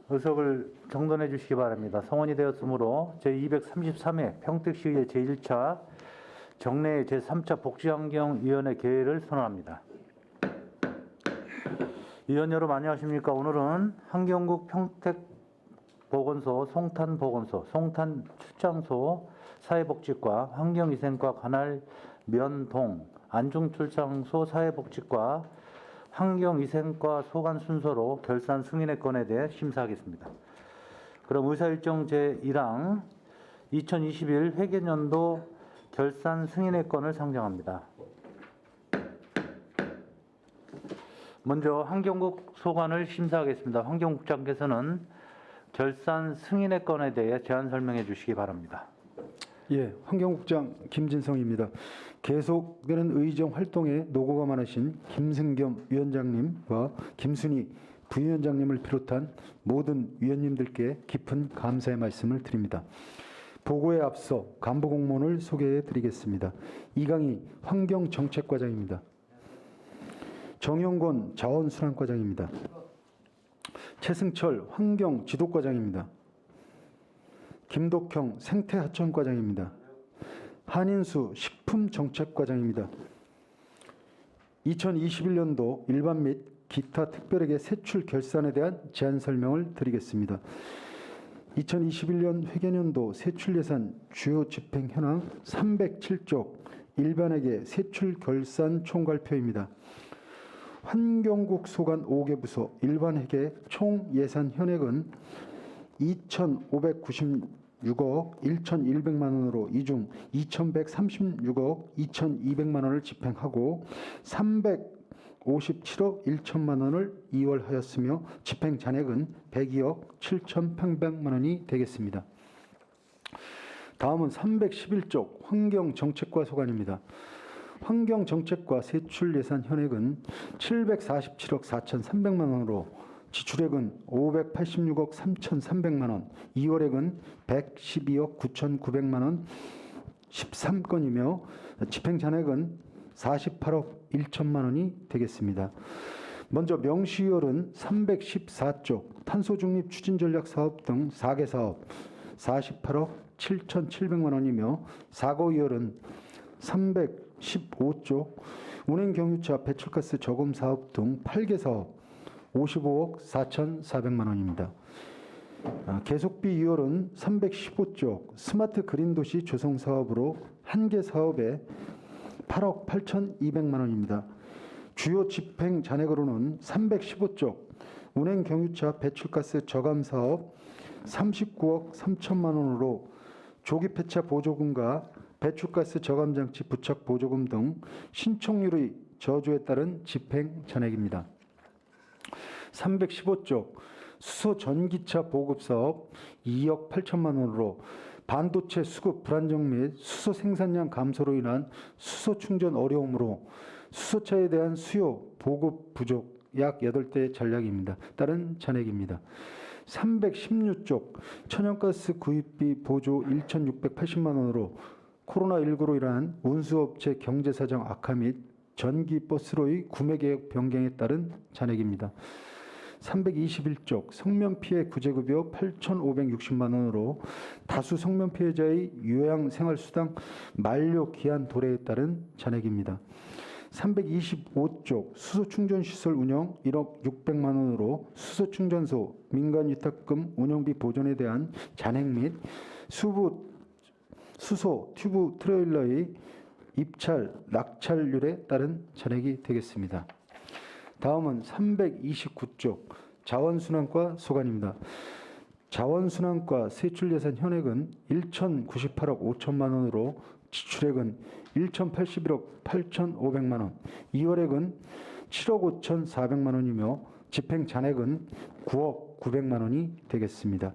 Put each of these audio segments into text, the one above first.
의석을 정돈해 주시기 바랍니다. 성원이 되었으므로 제233회 평택시의회 제1차 정례 제3차 복지환경위원회 개회를 선언합니다. 위원 여러분 안녕하십니까? 오늘은 한경국 평택보건소, 송탄보건소, 송탄출장소 사회복지과, 환경위생과 관할 면동, 안중출장소 사회복지과, 환경위생과 소관 순서로 결산 승인의 건에 대해 심사하겠습니다. 그럼 의사일정 제1항 2021 회계연도 결산 승인의 건을 상정합니다. 먼저 환경국 소관을 심사하겠습니다. 환경국장께서는 결산 승인의 건에 대해 제안 설명해 주시기 바랍니다. 예, 환경국장 김진성입니다. 계속되는 의정 활동에 노고가 많으신 김승겸 위원장님과 김순희 부위원장님을 비롯한 모든 위원님들께 깊은 감사의 말씀을 드립니다. 보고에 앞서 간부 공무원을 소개해 드리겠습니다. 이강희 환경정책과장입니다. 정영권 자원순환과장입니다. 최승철 환경지도과장입니다. 김독형 생태하천과장입니다. 한인수 식품정책과장입니다. 2021년도 일반 및 기타 특별회계 세출 결산에 대한 제안 설명을 드리겠습니다. 2021년 회계연도 세출 예산 주요 집행 현황 307쪽 일반회계 세출 결산 총괄표입니다. 환경국 소관 5개 부서 일반회계 총 예산 현액은 2,596억 1,100만 원으로 이 중 2,136억 2,200만 원을 집행하고 357억 1천만 원을 이월하였으며 집행 잔액은 102억 7,800만 원이 되겠습니다. 다음은 311쪽 환경정책과 소관입니다. 환경정책과 세출 예산 현액은 747억 4,300만 원으로 지출액은 586억 3,300만 원, 이월액은 112억 9,900만 원 13건이며 집행 잔액은 48억 1천만 원이 되겠습니다. 먼저 명시이월은 314쪽 탄소중립 추진전략사업 등 4개 사업 48억 7,700만 원이며 사고이월은 315쪽 운행경유차 배출가스 저감 사업 등 8개 사업 55억 4,400만 원입니다. 계속비 이월은 315쪽 스마트 그린도시 조성 사업으로 1개 사업에 8억 8,200만 원입니다. 주요 집행 잔액으로는 315쪽 운행경유차 배출가스 저감 사업 39억 3천만 원으로 조기 폐차 보조금과 배출가스 저감장치 부착 보조금 등 신청률의 저조에 따른 집행 잔액입니다. 315쪽 수소 전기차 보급 사업 2억 8천만 원으로 반도체 수급 불안정 및 수소 생산량 감소로 인한 수소 충전 어려움으로 수소차에 대한 수요 보급 부족 약 8대 전략입니다. 따른 잔액입니다. 316쪽 천연가스 구입비 보조 1,680만 원으로 코로나19로 인한 운수업체 경제사정 악화 및 전기버스로의 구매계획 변경에 따른 잔액입니다. 321쪽 성면피해 구제급여 8,560만 원으로 다수 성면피해자의 요양생활수당 만료 기한 도래에 따른 잔액입니다. 325쪽 수소충전시설 운영 1억 600만 원으로 수소충전소 민간위탁금 운영비 보존에 대한 잔액 및 수소 튜브 트레일러의 입찰, 낙찰률에 따른 잔액이 되겠습니다. 다음은 329쪽 자원순환과 소관입니다. 자원순환과 세출예산 현액은 1,098억 5천만 원으로 지출액은 1,081억 8,500만 원, 이월액은 7억 5,400만 원이며 집행 잔액은 9억 900만 원이 되겠습니다.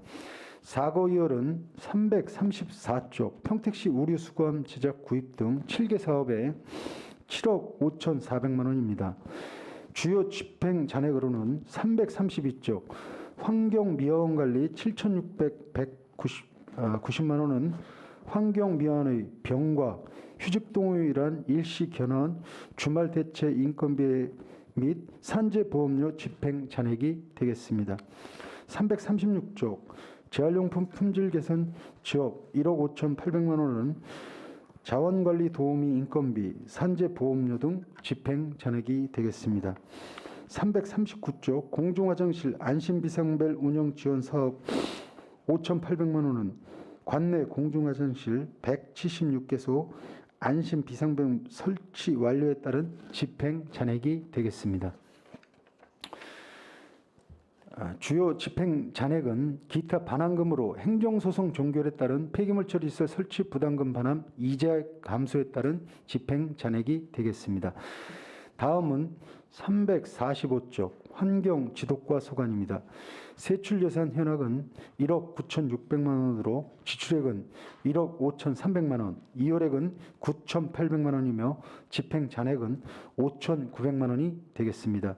사고이월은 334쪽 평택시 우류수거함 제작 구입 등 7개 사업에 7억 5,400만 원입니다. 주요 집행 잔액으로는 332쪽 환경미화원관리 7,690만 원은 환경미화원의 병과 휴직 동호일한 일시 견원, 주말 대체 인건비 및 산재보험료 집행 잔액이 되겠습니다. 336쪽 재활용품 품질 개선 지역 1억 5,800만 원은 자원관리 도우미 인건비, 산재보험료 등 집행 잔액이 되겠습니다. 339쪽 공중화장실 안심비상벨 운영 지원 사업 5,800만 원은 관내 공중화장실 176개소 안심비상벨 설치 완료에 따른 집행 잔액이 되겠습니다. 주요 집행 잔액은 기타 반환금으로 행정소송 종결에 따른 폐기물 처리시설 설치 부담금 반환 이자 감소에 따른 집행 잔액이 되겠습니다. 다음은 345쪽 환경 지도과 소관입니다. 세출 예산 현황은 1억 9,600만 원으로 지출액은 1억 5,300만 원, 이월액은 9,800만 원이며 집행 잔액은 5,900만 원이 되겠습니다.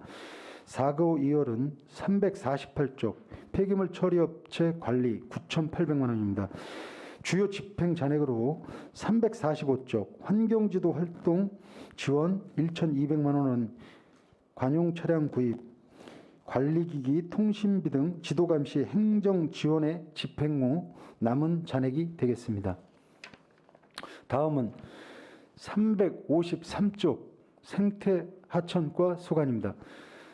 4고 2월은 348쪽 폐기물 처리업체 관리 9,800만 원입니다. 주요 집행 잔액으로 345쪽 환경지도 활동 지원 1,200만 원은 관용 차량 구입, 관리기기, 통신비 등 지도감시 행정 지원의 집행 후 남은 잔액이 되겠습니다. 다음은 353쪽 생태하천과 소관입니다.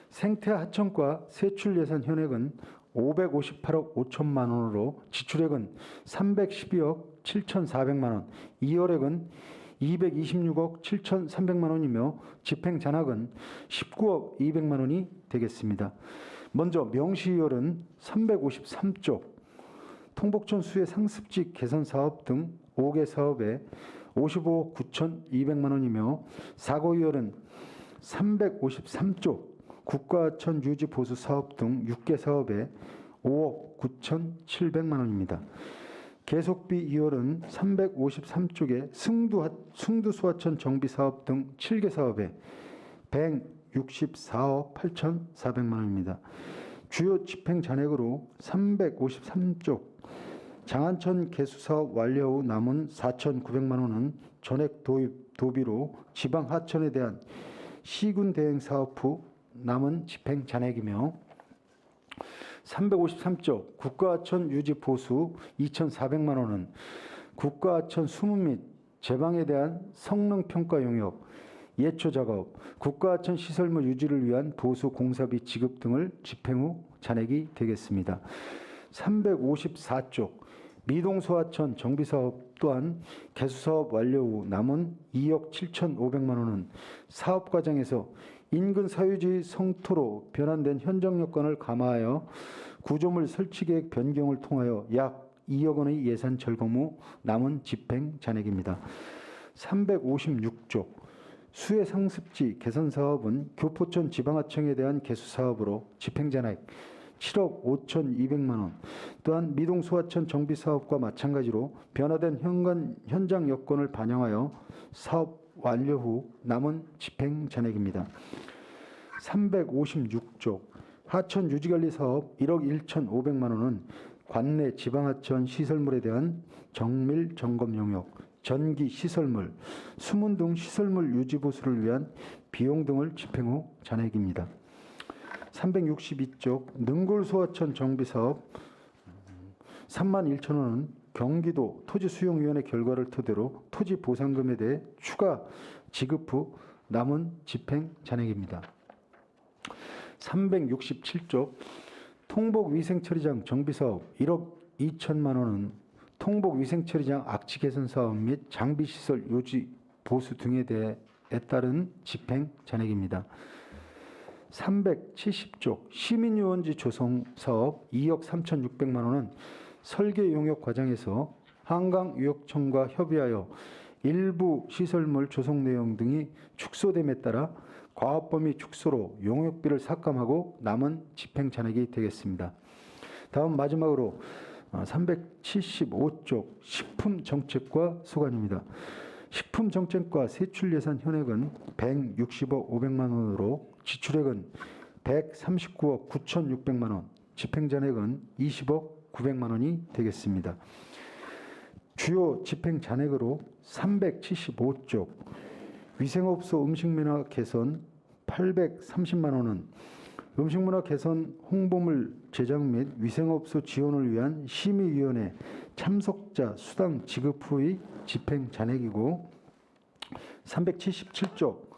생태하천과 세출 예산 현액은 558억 5천만 원으로 지출액은 312억 7,400만 원, 이월액은 226억 7,300만 원이며 집행 잔액은 19억 200만 원이 되겠습니다. 먼저 명시이월은 353쪽 통복천 수해 상습지 개선 사업 등 5개 사업에 55억 9,200만 원이며 사고이월은 353쪽 국가하천 유지 보수 사업 등 6개 사업에 5억 9,700만 원입니다. 계속비 2월은 353쪽에 승두수하천 정비 사업 등 7개 사업에 164억 8,400만 원입니다. 주요 집행 잔액으로 353쪽 장안천 개수 사업 완료 후 남은 4,900만 원은 전액 도비로 지방 하천에 대한 시군 대행 사업 후 남은 집행 잔액이며 353쪽 국가하천 유지 보수 2,400만 원은 국가하천 수문 및 제방에 대한 성능 평가 용역, 예초 작업, 국가하천 시설물 유지를 위한 보수 공사비 지급 등을 집행 후 잔액이 되겠습니다. 354쪽 미동소하천 정비사업 또한 개수사업 완료 후 남은 2억 7,500만 원은 사업 과정에서 인근 사유지 성토로 변환된 현장 여건을 감안하여 구조물 설치 계획 변경을 통하여 약 2억 원의 예산 절감 후 남은 집행 잔액입니다. 356조 수해 상습지 개선 사업은 교포천 지방하청에 대한 개수 사업으로 집행 잔액 7억 5,200만 원. 또한 미동 소하천 정비 사업과 마찬가지로 변화된 현장 여건을 반영하여 사업 완료 후 남은 집행 잔액입니다. 356조 하천 유지관리 사업 1억 1,500만 원은 관내 지방하천 시설물에 대한 정밀 점검 용역, 전기 시설물, 수문 등 시설물 유지 보수를 위한 비용 등을 집행 후 잔액입니다. 362쪽 능골 소하천 정비 사업 3만 1천 원은 경기도 토지수용위원회 결과를 토대로 토지 보상금에 대해 추가 지급 후 남은 집행 잔액입니다. 367쪽 통복위생처리장 정비사업 1억 2천만 원은 통복위생처리장 악취 개선 사업 및 장비시설 유지 보수 등에 대해 따른 집행 잔액입니다. 370쪽 시민유원지 조성 사업 2억 3,600만 원은 설계 용역 과정에서 한강유역청과 협의하여 일부 시설물 조성 내용 등이 축소됨에 따라 과업 범위 축소로 용역비를 삭감하고 남은 집행 잔액이 되겠습니다. 다음 마지막으로 375쪽 식품정책과 소관입니다. 식품정책과 세출예산 현액은 160억 500만 원으로 지출액은 139억 9,600만 원, 집행잔액은 20억 900만 원이 되겠습니다. 주요 집행잔액으로 375쪽 위생업소 음식면화 개선 830만 원은 음식문화 개선 홍보물 제작 및 위생업소 지원을 위한 심의위원회 참석자 수당 지급 후의 집행 잔액이고 377쪽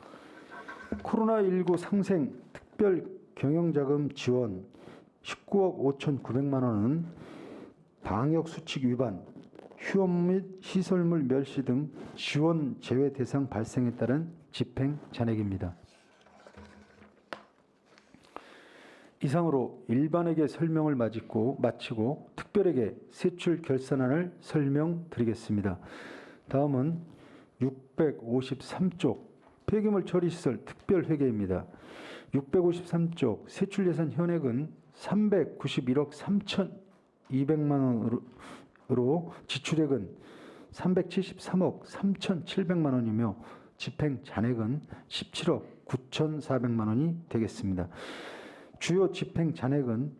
코로나19 상생 특별 경영자금 지원 19억 5,900만 원은 방역 수칙 위반, 휴업 및 시설물 멸시 등 지원 제외 대상 발생에 따른 집행 잔액입니다. 이상으로 일반에게 설명을 마치고 특별에게 세출 결산안을 설명드리겠습니다. 다음은 653쪽 폐기물 처리시설 특별회계입니다. 653쪽 세출예산 현액은 391억 3,200만 원으로 지출액은 373억 3,700만 원이며 집행 잔액은 17억 9,400만 원이 되겠습니다. 주요 집행 잔액은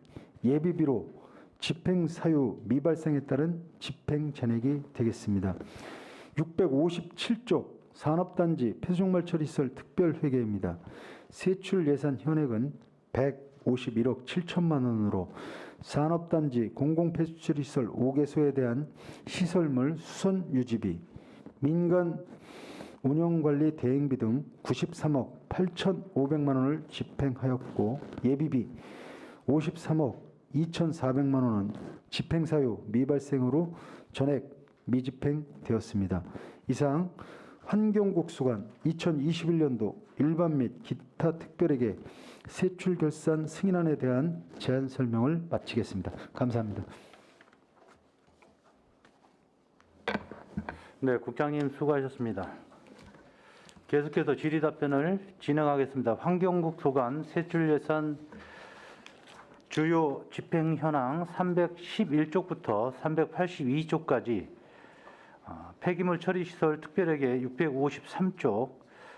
예비비로 집행 사유 미발생에 따른 집행 잔액이 되겠습니다. 657쪽 산업단지 폐수종말 처리시설 특별회계입니다. 세출 예산 현액은 151억 7천만 원으로 산업단지 공공폐수처리시설 5개소에 대한 시설물 수선 유지비, 민간 운영관리 대행비 등 93억 8,500만 원을 집행하였고 예비비 53억 2,400만 원은 집행사유 미발생으로 전액 미집행되었습니다. 이상 환경국 수관 2021년도 일반 및 기타 특별에게 세출 결산 승인안에 대한 제안 설명을 마치겠습니다. 감사합니다. 네, 국장님 수고하셨습니다. 계속해서 질의 답변을 진행하겠습니다. 환경국 소관 세출예산 주요 집행 현황 311쪽부터 382쪽까지 폐기물 처리시설 특별회계 653쪽,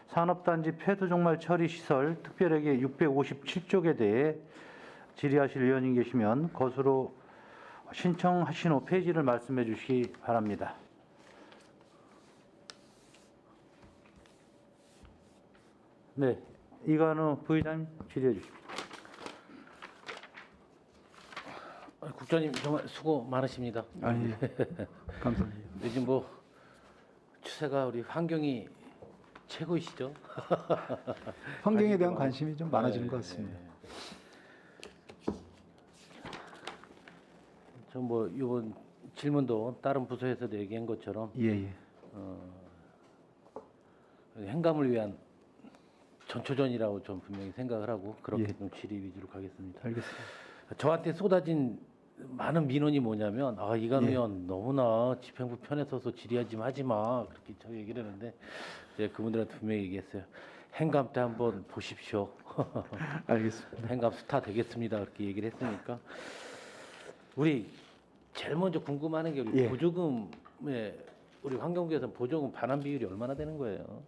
산업단지 폐수종말 처리시설 특별회계 657쪽에 대해 질의하실 의원님 계시면 것으로 신청하신 후 페이지를 말씀해 주시기 바랍니다. 네, 이관우 부의장님 질의해 주십시오. 국장님 정말 수고 많으십니다. 예. 감사합니다. 요즘 뭐 추세가 우리 환경이 최고이시죠? 환경에 대한 관심이 좀 많아지는 것 같습니다. 저 뭐 이번 질문도 다른 부서에서도 얘기한 것처럼 예. 행감을 위한 전초전이라고 좀 분명히 생각을 하고 그렇게 예. 좀 질의 위주로 가겠습니다. 알겠습니다. 저한테 쏟아진 많은 민원이 뭐냐면 이관 예. 의원 너무나 집행부 편에 서서 질의하지 좀 하지 마 그렇게 저 얘기를 했는데 이제 그분들한테 분명히 얘기했어요. 행감 때 한번 보십시오. 알겠습니다. 행감 스타 되겠습니다. 그렇게 얘기를 했으니까 우리 제일 먼저 궁금한 게 우리 예. 보조금에 우리 환경부에서 보조금 반환 비율이 얼마나 되는 거예요?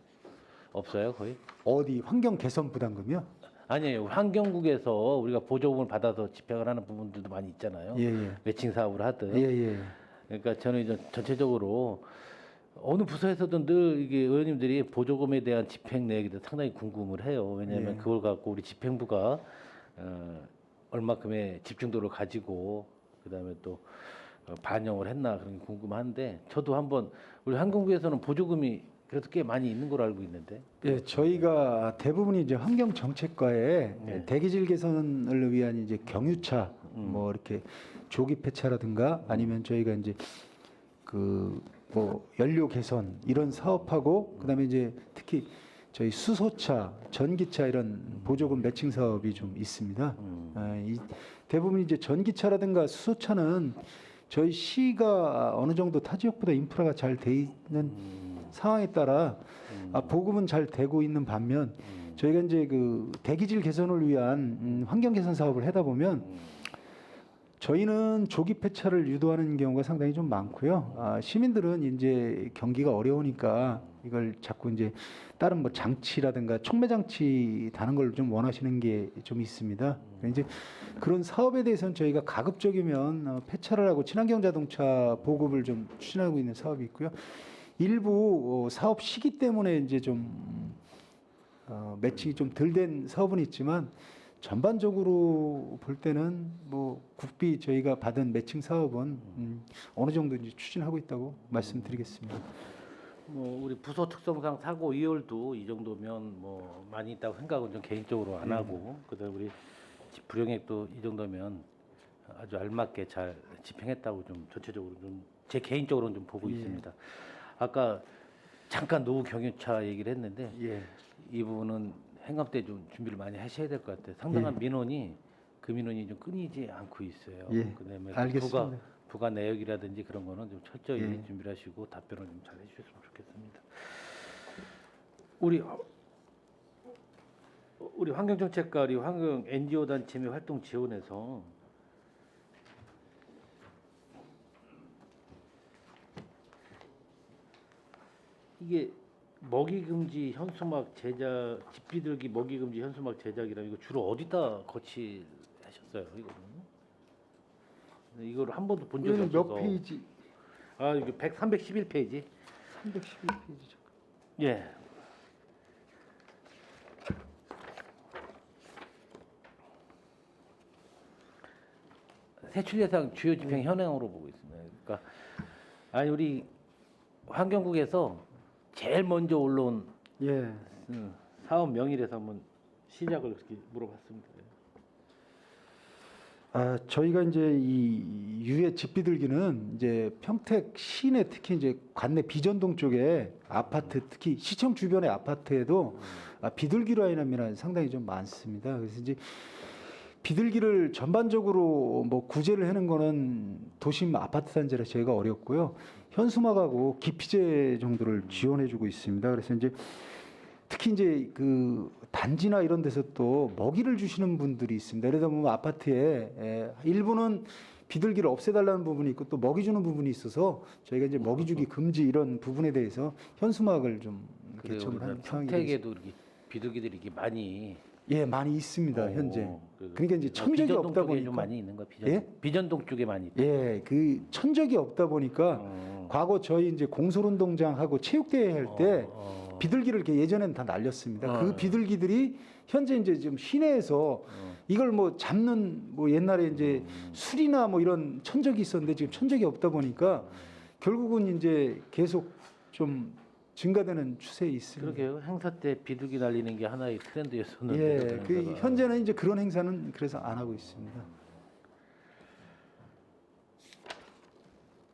없어요 거의? 어디 환경 개선 부담금이요? 아니에요. 환경국에서 우리가 보조금을 받아서 집행을 하는 부분들도 많이 있잖아요. 예. 매칭 사업을 하든. 예. 그러니까 저는 이제 전체적으로 어느 부서에서든 늘 이게 의원님들이 보조금에 대한 집행 내역에 대해서 상당히 궁금을 해요. 왜냐하면 예. 그걸 갖고 우리 집행부가 얼마큼의 집중도를 가지고 그다음에 또 반영을 했나 그런 게 궁금한데 저도 한번 우리 환경부에서는 보조금이 그래도 꽤 많이 있는 걸로 알고 있는데. 예, 저희가 대부분이 이제 환경 정책과에 네. 대기질 개선을 위한 이제 경유차 뭐 이렇게 조기 폐차라든가 아니면 저희가 이제 그 뭐 연료 개선 이런 사업하고 그다음에 이제 특히 저희 수소차, 전기차 이런 보조금 매칭 사업이 좀 있습니다. 이 대부분 이제 전기차라든가 수소차는 저희 시가 어느 정도 타 지역보다 인프라가 잘 돼 있는 상황에 따라 보급은 잘 되고 있는 반면 저희가 이제 그 대기질 개선을 위한 환경 개선 사업을 하다 보면 저희는 조기 폐차를 유도하는 경우가 상당히 좀 많고요. 시민들은 이제 경기가 어려우니까 이걸 자꾸 이제 다른 뭐 장치라든가 촉매 장치 다는 걸 좀 원하시는 게 좀 있습니다. 이제 그런 사업에 대해서는 저희가 가급적이면 폐차를 하고 친환경 자동차 보급을 좀 추진하고 있는 사업이 있고요. 일부 사업 시기 때문에 이제 좀 매칭이 좀 덜 된 사업은 있지만 전반적으로 볼 때는 뭐 국비 저희가 받은 매칭 사업은 어느 정도 이제 추진하고 있다고 말씀드리겠습니다. 뭐 우리 부서 특성상 사고 이율도 이 정도면 뭐 많이 있다고 생각은 좀 개인적으로 안 하고 그다음 우리 불용액도 이 정도면 아주 알맞게 잘 집행했다고 좀 전체적으로 좀 제 개인적으로는 좀 보고 있습니다. 아까 잠깐 노후 경유차 얘기를 했는데 예. 이 부분은 행감 때 좀 준비를 많이 하셔야 될 것 같아요. 상당한 민원이 그 민원이 좀 끊이지 않고 있어요. 예, 그다음에 알겠습니다. 부가 내역이라든지 그런 거는 좀 철저히 예. 준비를 하시고 답변을 좀 잘 해주셨으면 좋겠습니다. 우리 환경정책과 우리 환경 NGO 단체 및 활동 지원에서 이게 먹이 금지 현수막 제작, 집 비둘기 먹이 금지 현수막 제작이라 이거 주로 어디다 거치하셨어요? 이거는? 이거를 한 번도 본 적이 여기는 없어서. 몇 페이지? 아, 이게 311페이지. 311페이지죠. 예. 세출 예상 주요 집행 현행으로 보고 있습니다. 그러니까 아니 우리 환경국에서 제일 먼저 올라온 예. 사업 명의에서 한번 시작을 그렇게 물어봤습니다. 아, 저희가 이제 이 유해 집비둘기는 이제 평택 시내 특히 이제 관내 비전동 쪽에 아파트 특히 시청 주변의 아파트에도 비둘기 라인업이나 상당히 좀 많습니다. 그래서 이제 비둘기를 전반적으로 뭐 구제를 하는 거는 도심 아파트 단지라 저희가 어렵고요. 현수막하고 기피제 정도를 지원해주고 있습니다. 그래서 이제 특히 이제 그 단지나 이런 데서 또 먹이를 주시는 분들이 있습니다. 예를 들면 아파트에 일부는 비둘기를 없애달라는 부분이 있고 또 먹이 주는 부분이 있어서 저희가 이제 먹이 주기 금지 이런 부분에 대해서 현수막을 좀 개첨을 한 상황이 되겠습니다. 평택에도 이렇게 비둘기들이 이렇게 많이 예, 많이 있습니다. 현재. 그- 그러니까 이제 천적이 비전동 없다 쪽에 보니까 좀 많이 있는 거 비전 예? 비전동 쪽에 많이 있다. 예, 그 천적이 없다 보니까 과거 저희 이제 공설운동장하고 체육대회 할 때 비둘기를 이렇게 예전에는 다 날렸습니다. 그 비둘기들이 현재 이제 지금 시내에서 이걸 뭐 잡는 뭐 옛날에 이제 술이나 뭐 이런 천적이 있었는데 지금 천적이 없다 보니까 결국은 이제 계속 좀 증가되는 추세에 있습니다. 그러게요. 행사 때 비둘기 날리는 게 하나의 트렌드였었는데. 예, 그 행사가. 현재는 이제 그런 행사는 그래서 안 하고 있습니다.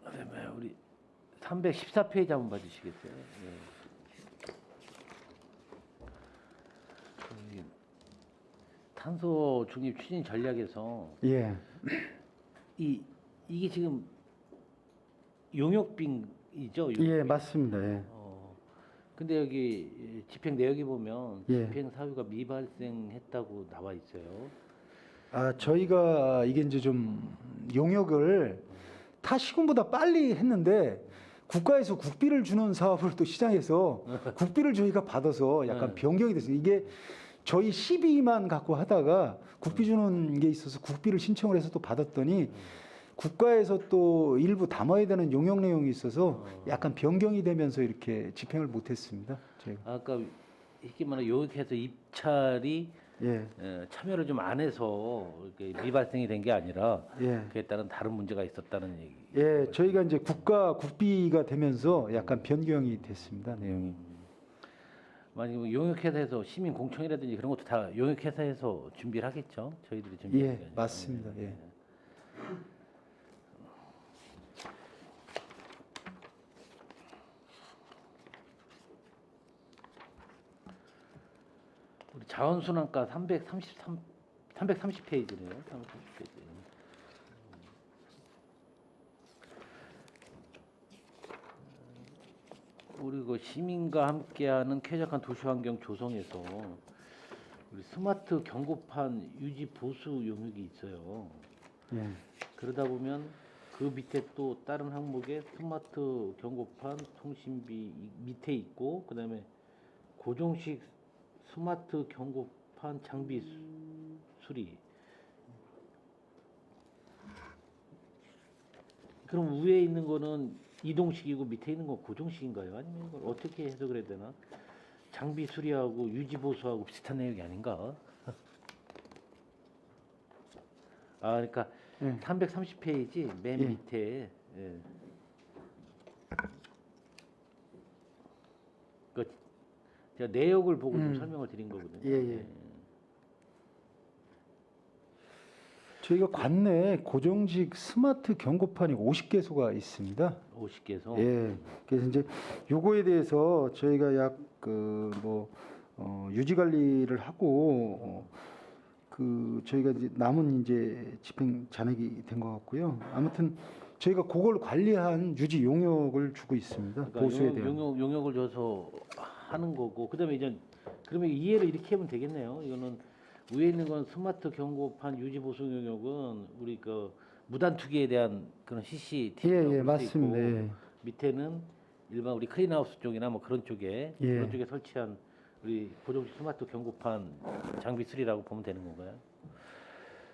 그다음에 우리 314페이지 한번 봐주시겠어요? 예. 그 탄소 중립 추진 전략에서 예, 이게 지금 용역bin이죠? 예, 맞습니다. 예. 근데 여기 집행 내역에 보면 예. 집행 사유가 미발생했다고 나와 있어요. 아, 저희가 이게 이제 좀 용역을 타 시군보다 빨리 했는데 국가에서 국비를 주는 사업을 또 시장에서 국비를 저희가 받아서 약간 변경이 됐어요. 이게 저희 12만 갖고 하다가 국비 주는 게 있어서 국비를 신청을 해서 또 받았더니 국가에서 또 일부 담아야 되는 용역 내용이 있어서 약간 변경이 되면서 이렇게 집행을 못했습니다. 저희가. 아까 이렇게 말하면 용역해서 입찰이 예, 참여를 좀 안 해서 이렇게 미발생이 된 게 아니라 예, 그에 따른 다른 문제가 있었다는 얘기. 예. 저희가 이제 국가 국비가 되면서 약간 변경이 됐습니다. 내용이. 만약 용역회사에서 시민 공청이라든지 그런 것도 다 용역회사에서 준비를 하겠죠. 저희들이 준비하는 게 예, 아니라. 맞습니다. 예. 우리 자원순환가 330페이지네요. 330페이지. 우리 그 시민과 함께하는 쾌적한 도시환경 조성에서 우리 스마트 경고판 유지 보수 용역이 있어요. 예. 그러다 보면 그 밑에 또 다른 항목에 스마트 경고판 통신비 밑에 있고 그다음에 고정식 스마트 경고판 장비 수리. 그럼 위에 있는 거는 이동식이고 밑에 있는 건 고정식인가요? 아니면 이걸 어떻게 해석을 해야 되나? 장비 수리하고 유지 보수하고 비슷한 내용이 아닌가? 아, 그러니까 예. 330페이지 맨 예. 밑에 예. 그 제가 내역을 보고 좀 설명을 드린 거거든요. 예. 저희가 관내에 고정식 스마트 경고판이 50개소가 있습니다. 50개소. 예. 그래서 이제 요거에 대해서 저희가 약 유지 관리를 하고 저희가 이제 남은 이제 집행 잔액이 된 것 같고요. 아무튼 저희가 그걸 관리한 유지 용역을 주고 있습니다. 그러니까 보수에 대한. 용역을 줘서 하는 거고, 그다음에 이제 그러면 이해를 이렇게 하면 되겠네요. 이거는 위에 있는 건 스마트 경고판 유지 보수 용역은 우리 그 무단 투기에 대한 그런 CCTV라고 예, 맞습니다. 있고, 예. 밑에는 일반 우리 클린하우스 쪽이나 뭐 그런 쪽에 예. 그런 쪽에 설치한 우리 고정식 스마트 경고판 장비 수리라고 보면 되는 건가요?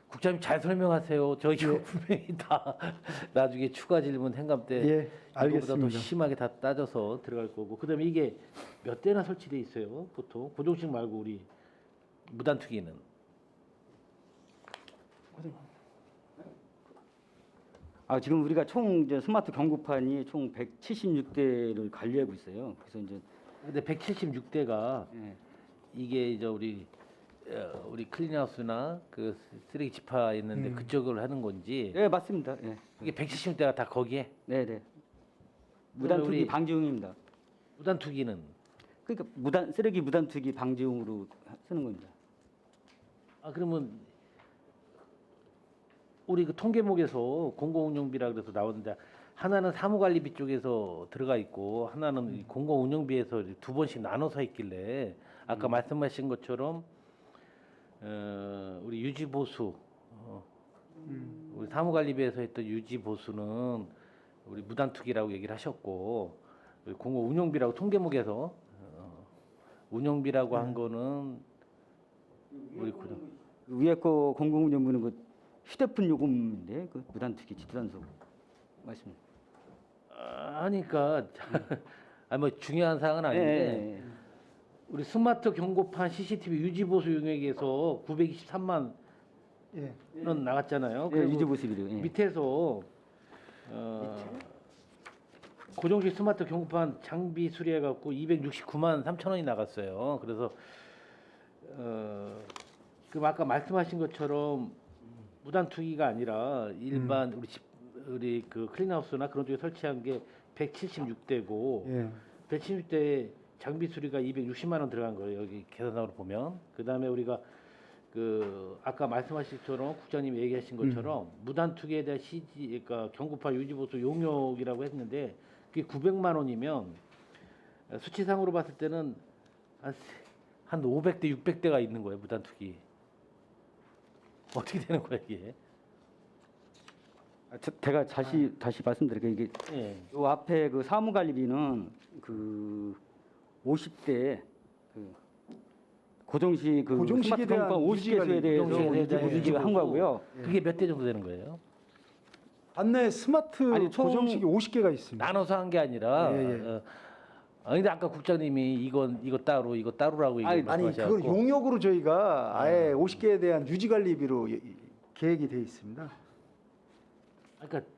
국장님 잘 설명하세요. 저 이거 분명히 다 나중에 추가 질문 행감 때 예, 이거보다 더 알겠습니다. 심하게 다 따져서 들어갈 거고. 그다음에 이게 몇 대나 설치돼 있어요? 보통 고정식 말고 우리 무단 투기는 지금 우리가 총 이제 스마트 경고판이 총 176대를 관리하고 있어요. 그래서 이제 근데 176대가 예, 이게 이제 우리 클린하우스나 그 쓰레기 집화 있는데 그쪽을 하는 건지 예, 맞습니다. 예. 이게 176대가 다 거기에 네, 네. 무단 투기 우리- 방지용입니다. 무단 투기는 그러니까 쓰레기 무단 투기 방지용으로 쓰는 겁니다. 그러면 우리 그 통계목에서 공공운영비라 그래서 나오는데 하나는 사무관리비 쪽에서 들어가 있고 하나는 이 공공운영비에서 이제 두 번씩 나눠서 있길래 아까 말씀하신 것처럼 우리 유지보수 우리 사무관리비에서 했던 유지보수는 우리 무단투기라고 얘기를 하셨고 우리 공공운영비라고 통계목에서 운영비라고 한 거는 우리 위에 거 공공운영부는 그 휴대폰 요금인데 그 무단 투기 집단속 맞습니다. 하니까 뭐 중요한 사항은 아닌데 예, 우리 스마트 경고판 CCTV 유지 보수 용역에서 923만 예. 원 나갔잖아요. 예, 그리고 유지 보수비료. 예. 밑에서 고정식 스마트 경고판 장비 수리해 갖고 269만 3천 원이 나갔어요. 그래서 그 아까 말씀하신 것처럼 무단 투기가 아니라 일반 우리 그 클린하우스나 그런 쪽에 설치한 게 176대고 예. 176대 장비 수리가 260만 원 들어간 거예요. 여기 계산상으로 보면. 그다음에 우리가 그 아까 말씀하신 것처럼 국장님이 얘기하신 것처럼 무단 투기에 대한 그러니까 경고판 유지 보수 용역이라고 했는데 그게 900만 원이면 수치상으로 봤을 때는 한 500대 600대가 있는 거예요. 무단 투기. 어떻게 되는 거야, 이게? 제가 다시 말씀드릴게요. 이게 예. 요 앞에 그 사무관리비는 그 50대 그 고정식 그 고정식에 스마트 대한 경고판 유지 50개소에 관리, 대해서 고정식에 대한 유지 유지 한 보수. 거고요. 그게 몇 대 정도 되는 거예요? 안내 스마트 아니, 총- 고정식이 50개가 있습니다. 나눠서 한 게 아니라 예. 근데 아까 국장님이 이거 따로 이거 따로라고 아니 말씀하셔서 그걸 용역으로 저희가 아예 50개에 대한 유지 관리비로 계획이 돼 있습니다. 그러니까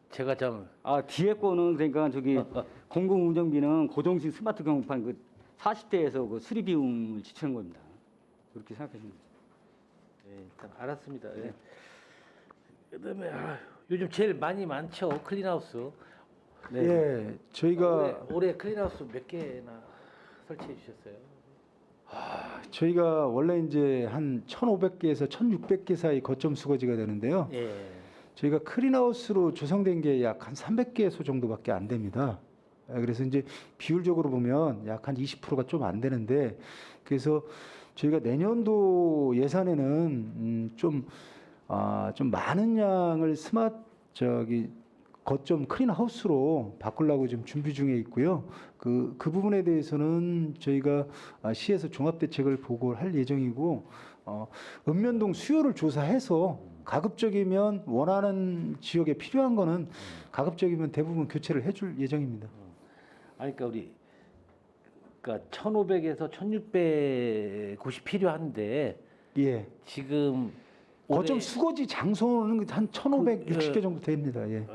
제가 좀 뒤에 거는 그러니까 저기 공공운영비는 고정식 스마트 경고판 그 40대에서 그 수리 비용을 지출한 겁니다. 그렇게 생각하시면 돼요. 예, 일단 알았습니다. 예. 그다음에 요즘 제일 많죠 클린하우스. 네. 예, 저희가 올해 클린하우스 몇 개나 설치해 주셨어요? 저희가 원래 이제 한 1,500개에서 1,600개 사이 거점 수거지가 되는데요. 예. 저희가 클린하우스로 조성된 게 약 한 300개소 정도밖에 안 됩니다. 그래서 이제 비율적으로 보면 약 한 20%가 좀 안 되는데 그래서 저희가 내년도 예산에는 좀 많은 양을 거점 클린하우스로 바꾸려고 지금 준비 중에 있고요. 그 부분에 대해서는 저희가 시에서 종합대책을 보고할 예정이고 읍면동 수요를 조사해서 가급적이면 원하는 지역에 필요한 거는 가급적이면 대부분 교체를 해줄 예정입니다. 그러니까 우리 그러니까 1,500에서 1,600 곳이 필요한데 예, 지금 거점 올해- 수거지 장소는 한 1,560개 정도 됩니다. 예.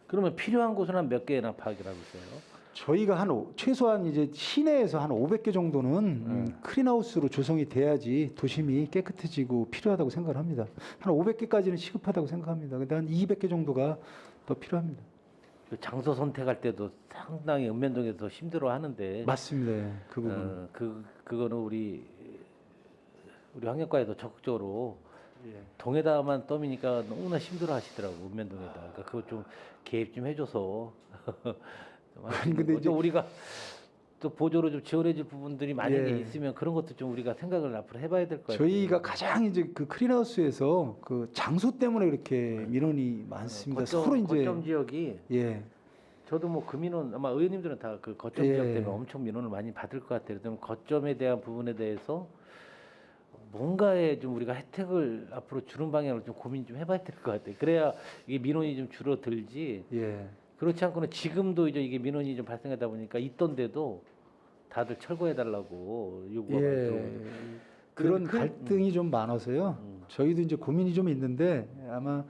그러면 필요한 곳은 한 몇 개나 파악을 하고 있어요? 저희가 최소한 이제 시내에서 한 500개 정도는 크린하우스로 조성이 돼야지 도심이 깨끗해지고 필요하다고 생각을 합니다. 한 500개까지는 시급하다고 생각합니다. 근데 한 200개 정도가 더 필요합니다. 그 장소 선택할 때도 상당히 읍면동에서 힘들어 하는데 맞습니다. 예, 그 부분. 그거는 우리 환경과에도 적극적으로 예. 동에다만 떠미니까 너무나 힘들어 하시더라고 읍면동에다. 그러니까 그거 좀 개입 좀 해줘서 아니, 근데 이제- 우리가 또 보조로 좀 지원해줄 부분들이 만약에 예. 있으면 그런 것도 좀 우리가 생각을 앞으로 해봐야 될 것 같아요. 저희가 가장 이제 그 크린하우스에서 그 장소 때문에 그렇게 민원이 많습니다. 서로 이제 거점 지역이 예. 저도 뭐 그 민원 아마 의원님들은 다 그 거점 예. 지역 때문에 엄청 민원을 많이 받을 것 같아요. 그러면 거점에 대한 부분에 대해서 뭔가에 좀 우리가 혜택을 앞으로 주는 방향으로 좀 고민 좀 해봐야 될 것 같아요. 그래야 이게 민원이 좀 줄어들지. 예. 그렇지 않고는 지금도 이제 이게 민원이 좀 발생하다 보니까 있던데도 다들 철거해달라고 요구가 많이 예. 들어오고. 그런 그- 갈등이 좀 많아서요. 저희도 이제 고민이 좀 있는데 아마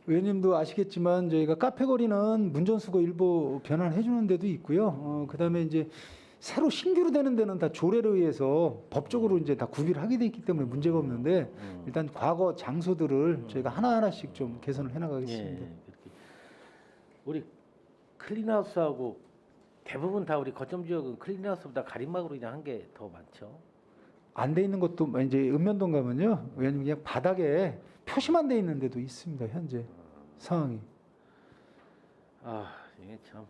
의원님도 아시겠지만 저희가 카페 거리는 문전수거 일부 변환해 주는 데도 있고요. 그다음에 이제 새로 신규로 되는 데는 다 조례를 의해서 법적으로 이제 다 구비를 하게 돼 있기 때문에 문제가 없는데 일단 과거 장소들을 저희가 하나하나씩 좀 개선을 해 나가겠습니다. 예, 그렇게. 우리 클린하우스하고 대부분 다 우리 거점 지역은 클린하우스보다 가림막으로 그냥 한 게 더 많죠. 안 돼 있는 것도 이제 읍면동 가면요. 의원님 그냥 바닥에 표시만 돼 있는 데도 있습니다. 현재 상황이. 아 이게 참.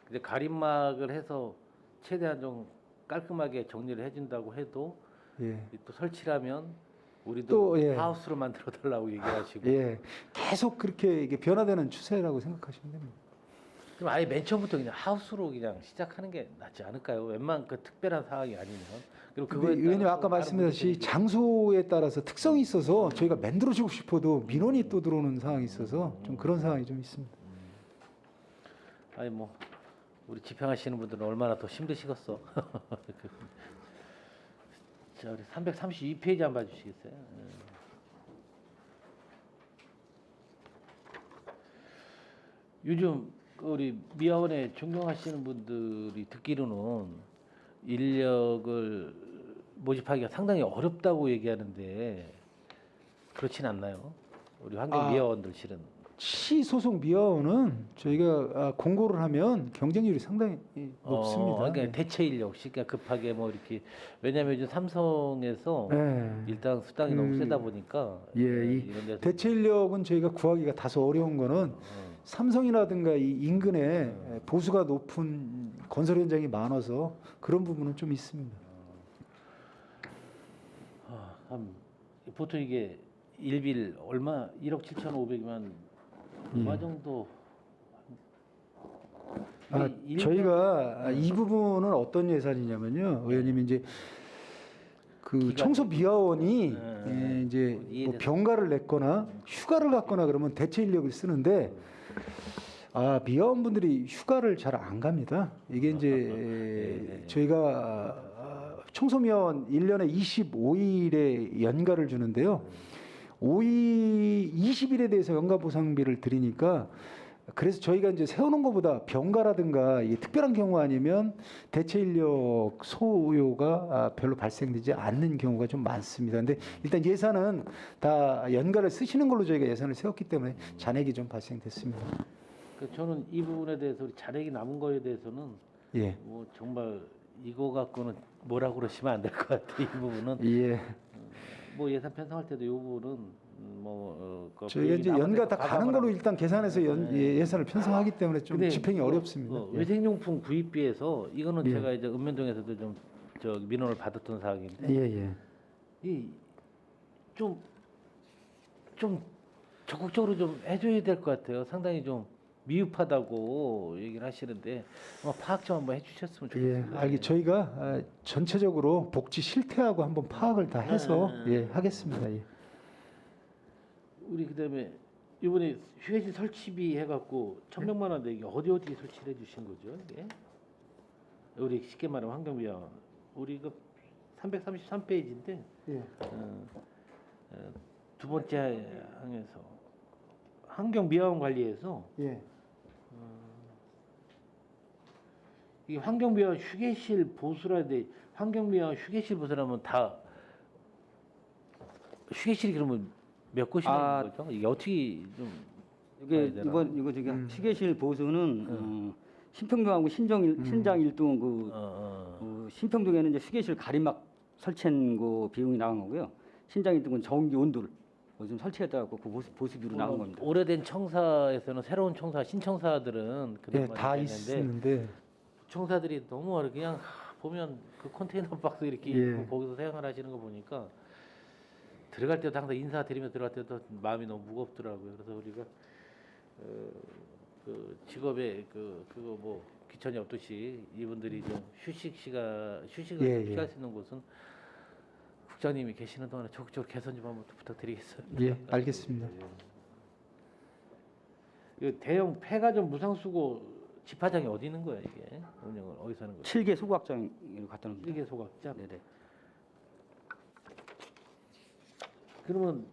근데 가림막을 해서 최대한 좀 깔끔하게 정리를 해준다고 해도 예. 또 설치하면 우리도 또, 예. 하우스로 만들어 달라고 얘기하시고. 예. 계속 그렇게 이게 변화되는 추세라고 생각하시면 됩니다. 그럼 아예 맨 처음부터 그냥 하우스로 그냥 시작하는 게 낫지 않을까요? 웬만 그 특별한 상황이 아니면. 그리고 근데 그거에 의원님 따라서 아까 다른 말씀하셨듯이 문제들이 장소에 따라서 특성이 있어서 저희가 만들어주고 싶어도 민원이 또 들어오는 상황이 있어서 좀 그런 상황이 좀 있습니다. 아니 뭐 우리 집행하시는 분들은 얼마나 더 힘드시겠어. 자 우리 332페이지 한번 봐주시겠어요? 요즘 그 우리 미아원에 존경하시는 분들이 듣기로는 인력을 모집하기가 상당히 어렵다고 얘기하는데 그렇진 않나요? 우리 환경미화원들 실은. 시소속 미화원은 저희가 공고를 하면 경쟁률이 상당히 높습니다. 그러니까 대체 인력, 그러니까 급하게 뭐 이렇게 왜냐하면 요즘 삼성에서 네. 일단 수당이 너무 세다 보니까 예, 이 이런 데서 대체 인력은 저희가 구하기가 다소 어려운 거는 삼성이라든가 이 인근에 보수가 높은 건설 현장이 많아서 그런 부분은 좀 있습니다. 보통 이게 일빌 얼마 1억 7,500만 얼마 정도 저희가 이 부분은 어떤 예산이냐면요, 의원님 이제 그 기간- 청소 미화원이 이제 뭐 이해돼서. 병가를 냈거나 휴가를 갔거나 그러면 대체 인력을 쓰는데 미화원분들이 휴가를 잘 안 갑니다. 이게 이제 저희가 청소 미화원 1년에 25일의 연가를 주는데요. 20일에 대해서 연가 보상비를 드리니까 그래서 저희가 이제 세우는 것보다 병가라든가 이 특별한 경우 아니면 대체 인력 소요가 별로 발생되지 않는 경우가 좀 많습니다. 근데 일단 예산은 다 연가를 쓰시는 걸로 저희가 예산을 세웠기 때문에 잔액이 좀 발생됐습니다. 저는 이 부분에 대해서 우리 잔액이 남은 거에 대해서는 예. 뭐 정말 이거 갖고는 뭐라고 그러시면 안 될 것 같아요. 이 부분은 예. 뭐 예산 편성할 때도 이 부분은 그 저희가 이제 연가 다 가는 걸로 일단 계산해서 예산을 편성하기 때문에 좀 근데 집행이 어렵습니다. 예. 위생용품 구입비에서 이거는 예. 제가 이제 읍면동에서도 좀 저 민원을 받았던 사항인데 예, 예. 좀 적극적으로 좀 해줘야 될 것 같아요. 상당히 좀 미흡하다고 얘기를 하시는데 파악 좀 한번 해주셨으면 예, 좋겠습니다. 저희가 전체적으로 복지 실태하고 한번 파악을 다 해서 네. 하겠습니다. 예. 우리 그다음에 이번에 휴게실 설치비 해갖고 1,100만 원 내기 어디 설치를 해주신 거죠? 이게 우리 쉽게 말하면 환경미화 우리 그 333페이지인데 예. 두 번째 항에서 환경 미화원 관리에서 예. 이 환경 미화원 휴게실 보수라 돼. 환경 미화원 휴게실 보수라면 다 휴게실이 그러면 몇 곳이나 있는 거죠? 이게 어떻게 좀 이게 봐야 되나? 이거 저기 휴게실 보수는 신평동하고 신장 일동 신평동에는 이제 휴게실 가림막 설치한 거 비용이 나간 거고요. 신장 일동은 전기 온도를 좀 설치했다고 그 보수비로 나간 겁니다. 오래된 청사에서는 새로운 청사, 신청사들은 예, 그런 다 많이 있는데 있는데 청사들이 너무 어려 그냥 보면 그 컨테이너 박스 이렇게 예. 있고 거기서 생활하시는 거 보니까 들어갈 때도 항상 인사드리며 들어갈 때도 마음이 너무 무겁더라고요. 그래서 우리가 그 직업에 그거 뭐 귀천이 없듯이 이분들이 좀 휴식을 예, 좀 예. 취할 수 있는 곳은 국장님이 계시는 동안에 적극적으로 개선 좀 한번 부탁드리겠어요. 예, 알겠습니다. 그 대형 폐가전 무상수거 집화장이 어디 있는 거예요 이게? 운영을 어디서 하는 거예요? 7개 소각장을 갖다 놓습니다. 이게 소각장? 네네. 그러면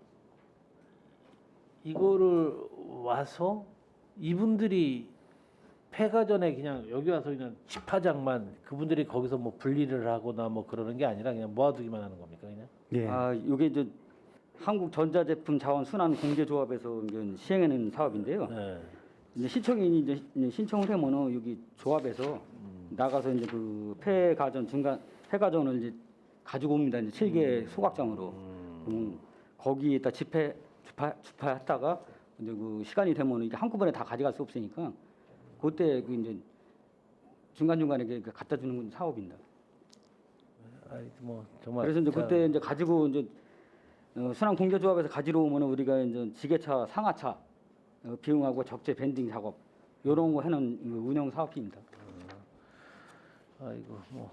이거를 와서 이분들이 폐가전에 그냥 여기 와서 그냥 집화장만 그분들이 거기서 뭐 분리를 하거나 뭐 그러는 게 아니라 그냥 모아두기만 하는 겁니까 그냥? 예. 아, 이게 이제 한국 전자제품 자원 순환 공제조합에서 이제 시행하는 사업인데요. 네. 이제 시청인이 이제 신청을 하면은 여기 조합에서 나가서 이제 그 폐가전 중간 폐가전을 이제 가지고 옵니다. 이제 7개 소각장으로. 거기에다 주파했다가 이제 그 시간이 되면 이제 한꺼번에 다 가져갈 수 없으니까 그때 그 이제 중간 중간에 갖다 주는 사업입니다. 아이 뭐 정말. 그래서 이제 그때 이제 가지고 이제 순환 공제조합에서 가지러 오면 우리가 이제 지게차, 상하차 비용하고 적재 밴딩 작업 이런 거 하는 운영 사업입니다. 아이고 뭐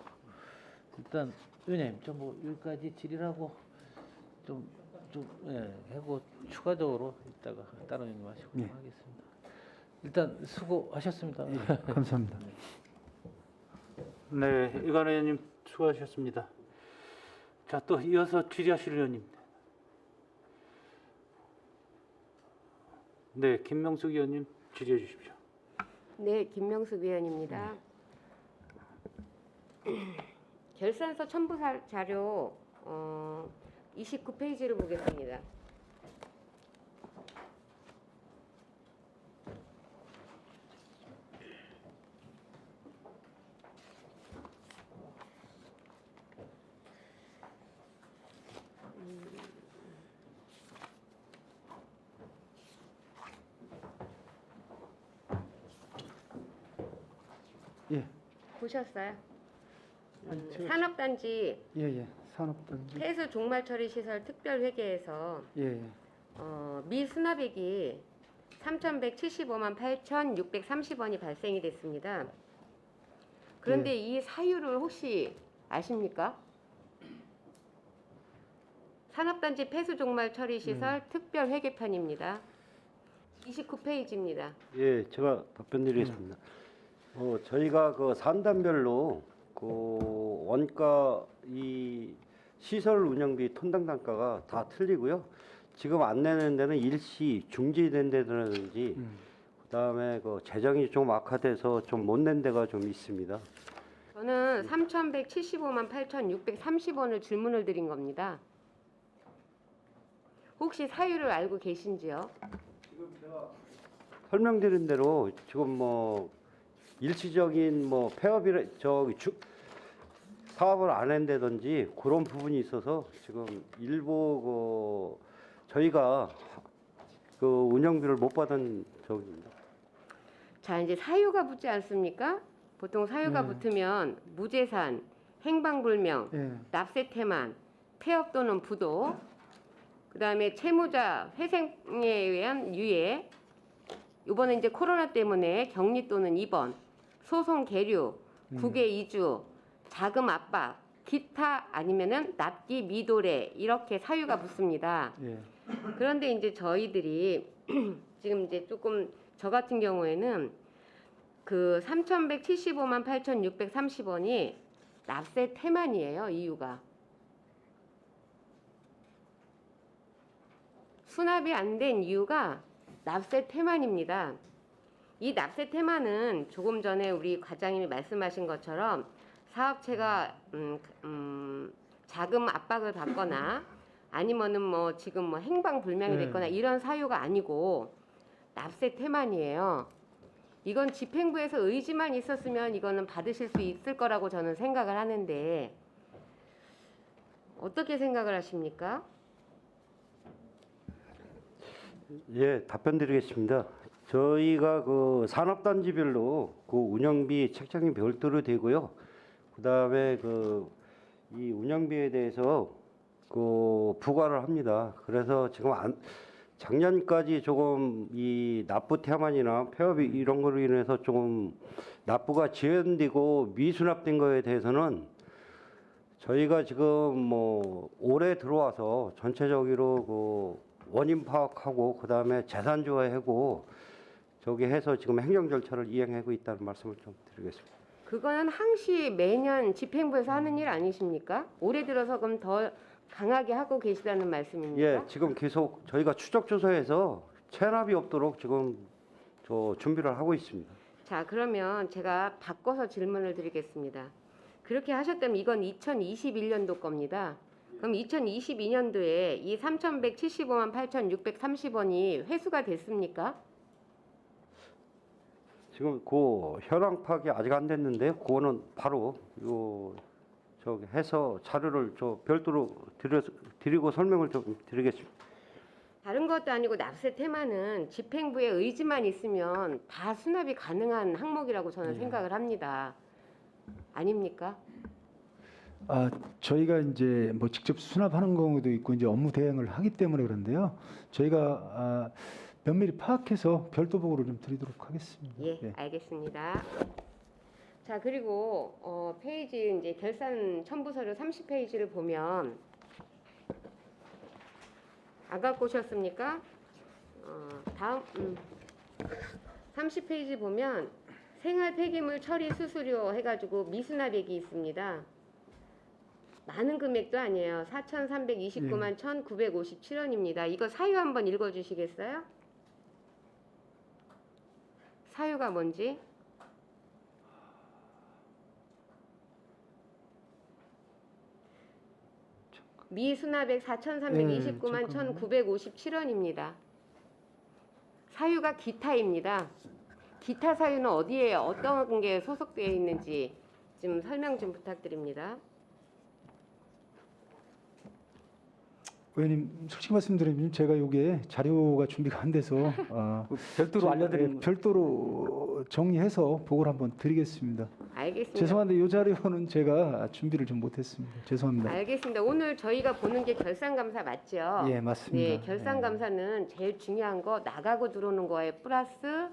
일단 의원님 좀 뭐 여기까지 질의하고 좀 예, 하고 추가적으로 이따가 다른 의원님 하시고 예. 하겠습니다. 일단 수고하셨습니다. 감사합니다. 네, 이관 의원님 수고하셨습니다. 자, 또 이어서 질의하실 의원님. 네, 김명숙 의원님 질의해 주십시오. 네, 김명숙 의원입니다. 결산서 첨부 자료 29페이지를 보겠습니다. 예. 보셨어요? 아니, 산업단지 예, 예. 산업단지. 폐수 종말 처리 시설 특별 회계에서 예, 예. 미수납액이 3,175만 8,630원이 발생이 됐습니다. 그런데 이 사유를 혹시 아십니까? 산업단지 폐수 종말 처리 시설 특별 회계편입니다. 29페이지입니다. 예, 제가 답변드리겠습니다. 저희가 그 산단별로 그 원가 이 시설 운영비 톤당 단가가 다 틀리고요. 지금 안 내는 데는 일시 중지된 데라든지 그다음에 그 재정이 좀 악화돼서 좀 못 낸 데가 좀 있습니다. 저는 3,175만 8,630원을 질문을 드린 겁니다. 혹시 사유를 알고 계신지요? 설명드린 대로 지금 뭐 일시적인 뭐 폐업이라 사업을 안 한다든지 그런 부분이 있어서 지금 일부 저희가 그 운영비를 못 받은 적입니다. 자, 이제 사유가 붙지 않습니까? 보통 사유가 붙으면 무재산, 행방불명, 예. 납세태만, 폐업 또는 부도, 그다음에 채무자 회생에 의한 유예, 이번에 이제 코로나 때문에 격리 또는 입원, 소송 계류, 국외 이주, 자금 압박, 기타 아니면은 납기 미도래 이렇게 사유가 붙습니다. 예. 그런데 이제 저희들이 지금 이제 조금 저 같은 경우에는 그 3,175만 8,630원이 납세 태만이에요. 이유가 수납이 안 된 이유가 납세 태만입니다. 이 납세 태만은 조금 전에 우리 과장님이 말씀하신 것처럼 사업체가 자금 압박을 받거나 아니면은 뭐 지금 뭐 행방불명이 됐거나 이런 사유가 아니고 납세 태만이에요. 이건 집행부에서 의지만 있었으면 이거는 받으실 수 있을 거라고 저는 생각을 하는데 어떻게 생각을 하십니까? 예, 답변 드리겠습니다. 저희가 그 산업단지별로 그 운영비 책정이 별도로 되고요. 그다음에 그 이 운영비에 대해서 그 부과를 합니다. 그래서 지금 작년까지 조금 이 납부 태만이나 폐업이 이런 거로 인해서 조금 납부가 지연되고 미수납된 거에 대해서는 저희가 지금 뭐 올해 들어와서 전체적으로 그 원인 파악하고 그다음에 재산 조회하고 저기 해서 지금 행정 절차를 이행하고 있다는 말씀을 좀 드리겠습니다. 그거는 항시 매년 집행부에서 하는 일 아니십니까? 올해 들어서 그럼 더 강하게 하고 계시다는 말씀입니까? 예, 지금 계속 저희가 추적 조사해서 체납이 없도록 지금 저 준비를 하고 있습니다. 자, 그러면 제가 바꿔서 질문을 드리겠습니다. 그렇게 하셨다면 이건 2021년도 겁니다. 그럼 2022년도에 이 3,175만 8,630원이 회수가 됐습니까? 지금 그 현황 파악이 아직 안 됐는데 그거는 바로 요 저기 해서 자료를 저 별도로 드리고 설명을 좀 드리겠습니다. 다른 것도 아니고 납세 테마는 집행부의 의지만 있으면 다 수납이 가능한 항목이라고 저는 생각을 합니다. 아닙니까? 저희가 이제 뭐 직접 수납하는 경우도 있고 이제 업무 대행을 하기 때문에 그런데요. 저희가 면밀히 파악해서 별도 보고를 좀 드리도록 하겠습니다. 예, 알겠습니다. 자, 그리고 페이지 이제 결산 첨부 서류 30페이지를 보면 안 갖고 오셨습니까? 다음 30페이지 보면 생활 폐기물 처리 수수료 해가지고 미수납액이 있습니다. 많은 금액도 아니에요. 4,329만 1,957원입니다. 이거 사유 한번 읽어주시겠어요? 사유가 뭔지? 미수납액 4,329만 1,957원입니다. 사유가 기타입니다. 기타 사유는 어디에 어떤 게 소속되어 있는지 좀 설명 좀 부탁드립니다. 의원님 솔직히 말씀드리면 제가 요게 자료가 준비가 안 돼서 별도로 저희가, 알려드리는 별도로 정리해서 보고를 한번 드리겠습니다. 알겠습니다. 죄송한데 요 자료는 제가 준비를 좀 못했습니다. 죄송합니다. 알겠습니다. 오늘 저희가 보는 게 결산감사 맞죠? 예, 맞습니다. 네, 결산감사는 제일 중요한 거 나가고 들어오는 거에 플러스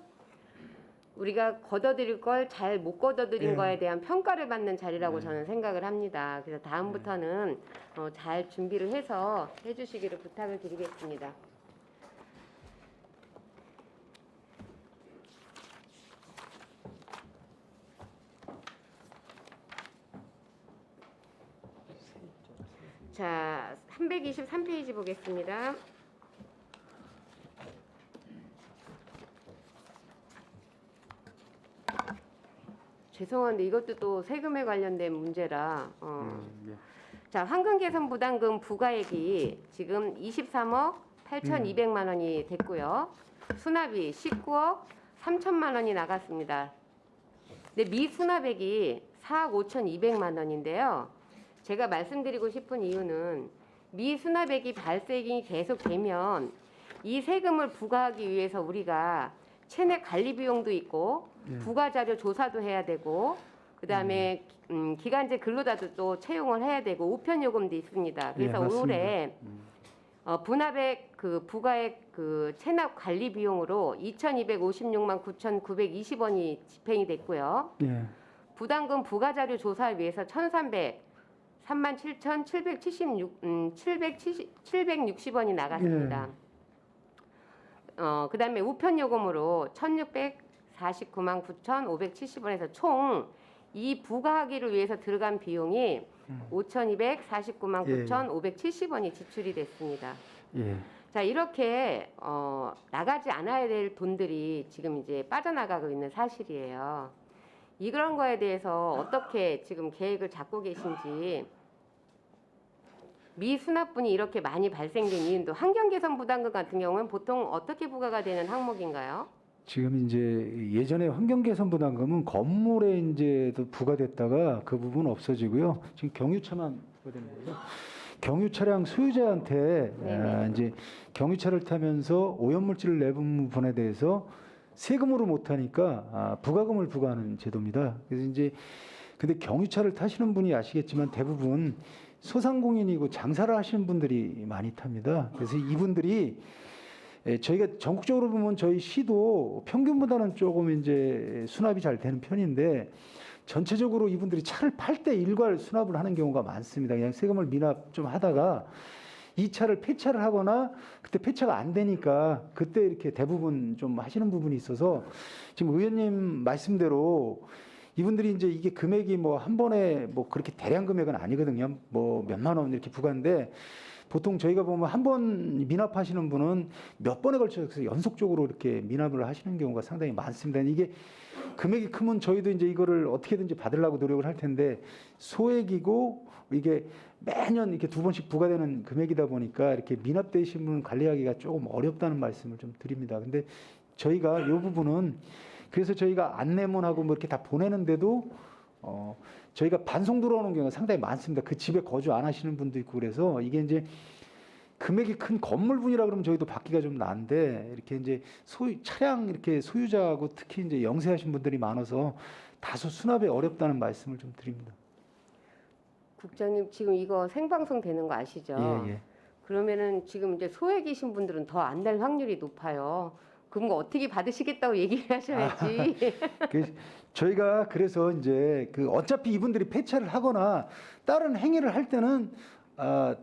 우리가 걷어들일 걸 잘 못 걷어들인 예. 거에 대한 평가를 받는 자리라고 저는 생각을 합니다. 그래서 다음부터는 잘 준비를 해서 해주시기를 부탁을 드리겠습니다. 자, 323페이지 보겠습니다. 죄송한데 이것도 또 세금에 관련된 문제라. 자, 환급개선부담금 부과액이 지금 23억 8,200만 원이 됐고요. 수납이 19억 3천만 원이 나갔습니다. 근데 미수납액이 4억 5,200만 원인데요. 제가 말씀드리고 싶은 이유는 미수납액이 발생이 계속되면 이 세금을 부과하기 위해서 우리가 체내 관리 비용도 있고 부가 자료 조사도 해야 되고 그다음에 기간제 근로자도 또 채용을 해야 되고 우편 요금도 있습니다. 그래서 맞습니다. 올해 분합액 그 부가액 그 체납 관리 비용으로 2,256만 9,920원이 집행이 됐고요. 예. 부담금 부가 자료 조사를 위해서 760원이 나갔습니다. 그다음에 우편 요금으로 1,649만 9,570원에서 총 이 부과하기를 위해서 들어간 비용이 5,249만 예. 9,570원이 지출이 됐습니다. 예. 자, 이렇게 나가지 않아야 될 돈들이 지금 이제 빠져나가고 있는 사실이에요. 이런 거에 대해서 어떻게 지금 계획을 잡고 계신지, 미수납분이 이렇게 많이 발생된 이유도 환경개선 부담금 같은 경우는 보통 어떻게 부과가 되는 항목인가요? 지금 이제 예전에 환경개선 부담금은 건물에 이제도 부과됐다가 그 부분 없어지고요. 지금 경유차만 부과되는 거죠. 경유 차량 소유자한테 네네. 이제 경유차를 타면서 오염물질을 내분 부분에 대해서 세금으로 못하니까 부가금을 부과하는 제도입니다. 그래서 이제 근데 경유차를 타시는 분이 아시겠지만 대부분 소상공인이고 장사를 하시는 분들이 많이 탑니다. 그래서 이분들이 저희가 전국적으로 보면 저희 시도 평균보다는 조금 이제 수납이 잘 되는 편인데 전체적으로 이분들이 차를 팔 때 일괄 수납을 하는 경우가 많습니다. 그냥 세금을 미납 좀 하다가 이 차를 폐차를 하거나 그때 폐차가 안 되니까 그때 이렇게 대부분 좀 하시는 부분이 있어서 지금 의원님 말씀대로 이분들이 이제 이게 금액이 뭐 한 번에 뭐 그렇게 대량 금액은 아니거든요. 뭐 몇만 원 이렇게 부과인데 보통 저희가 보면 한 번 미납하시는 분은 몇 번에 걸쳐서 연속적으로 이렇게 미납을 하시는 경우가 상당히 많습니다. 이게 금액이 크면 저희도 이제 이거를 어떻게든지 받으려고 노력을 할 텐데 소액이고 이게 매년 이렇게 두 번씩 부과되는 금액이다 보니까 이렇게 미납되신 분 관리하기가 조금 어렵다는 말씀을 좀 드립니다. 근데 저희가 이 부분은 그래서 저희가 안내문하고 뭐 이렇게 다 보내는데도 저희가 반송 들어오는 경우가 상당히 많습니다. 그 집에 거주 안 하시는 분도 있고 그래서 이게 이제 금액이 큰 건물분이라 그러면 저희도 받기가 좀 난데 이렇게 이제 차량 이렇게 소유자하고 특히 이제 영세하신 분들이 많아서 다소 수납에 어렵다는 말씀을 좀 드립니다. 국장님 지금 이거 생방송 되는 거 아시죠? 예, 예. 그러면은 지금 이제 소액이신 분들은 더 안 될 확률이 높아요. 그럼 거 어떻게 받으시겠다고 얘기를 하셔야지. 저희가 그래서 이제 그 어차피 이분들이 폐차를 하거나 다른 행위를 할 때는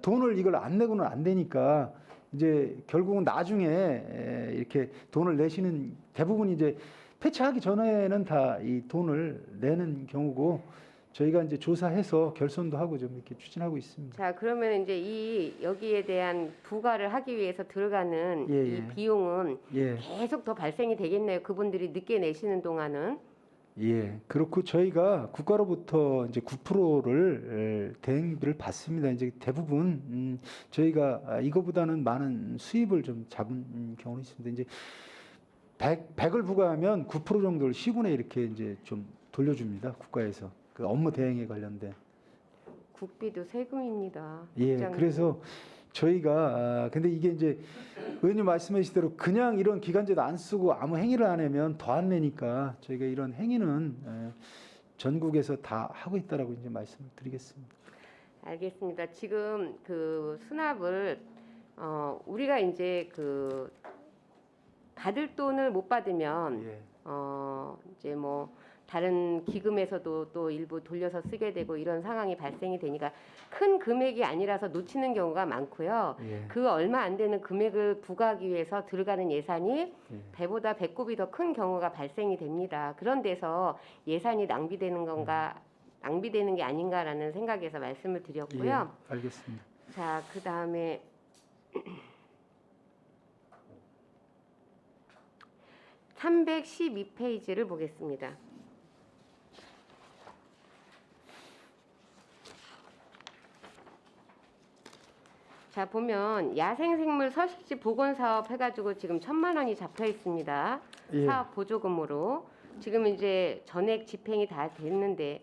돈을 이걸 안 내고는 안 되니까 이제 결국은 나중에 이렇게 돈을 내시는 대부분 이제 폐차하기 전에는 다 이 돈을 내는 경우고 저희가 이제 조사해서 결손도 하고 좀 이렇게 추진하고 있습니다. 자, 그러면 이제 이 여기에 대한 부과를 하기 위해서 들어가는 예, 이 예. 비용은 예. 계속 더 발생이 되겠네요. 그분들이 늦게 내시는 동안은. 예, 그렇고 저희가 국가로부터 이제 9%를 대행비를 받습니다. 이제 대부분 저희가 이거보다는 많은 수입을 좀 잡은 경우는 있습니다. 이제 100을 부과하면 9% 정도를 시군에 이렇게 이제 좀 돌려줍니다. 국가에서 그 업무 대행에 관련된. 국비도 세금입니다. 예, 국장님. 그래서 저희가 근데 이게 이제 의원님 말씀하신 대로 그냥 이런 기간제도 안 쓰고 아무 행위를 안 하면 더 안 내니까 저희가 이런 행위는 전국에서 다 하고 있다라고 이제 말씀을 드리겠습니다. 알겠습니다. 지금 그 수납을 우리가 이제 그 받을 돈을 못 받으면 예. 이제 뭐 다른 기금에서도 또 일부 돌려서 쓰게 되고 이런 상황이 발생이 되니까 큰 금액이 아니라서 놓치는 경우가 많고요. 예. 그 얼마 안 되는 금액을 부과하기 위해서 들어가는 예산이 예. 배보다 배꼽이 더 큰 경우가 발생이 됩니다. 그런 데서 예산이 낭비되는 건가 낭비되는 게 아닌가라는 생각에서 말씀을 드렸고요. 예, 알겠습니다. 자, 그 다음에 312페이지를 보겠습니다. 자, 보면 야생생물 서식지 복원 사업 해가지고 지금 1,000만 원이 잡혀 있습니다. 예. 사업 보조금으로 지금 이제 전액 집행이 다 됐는데,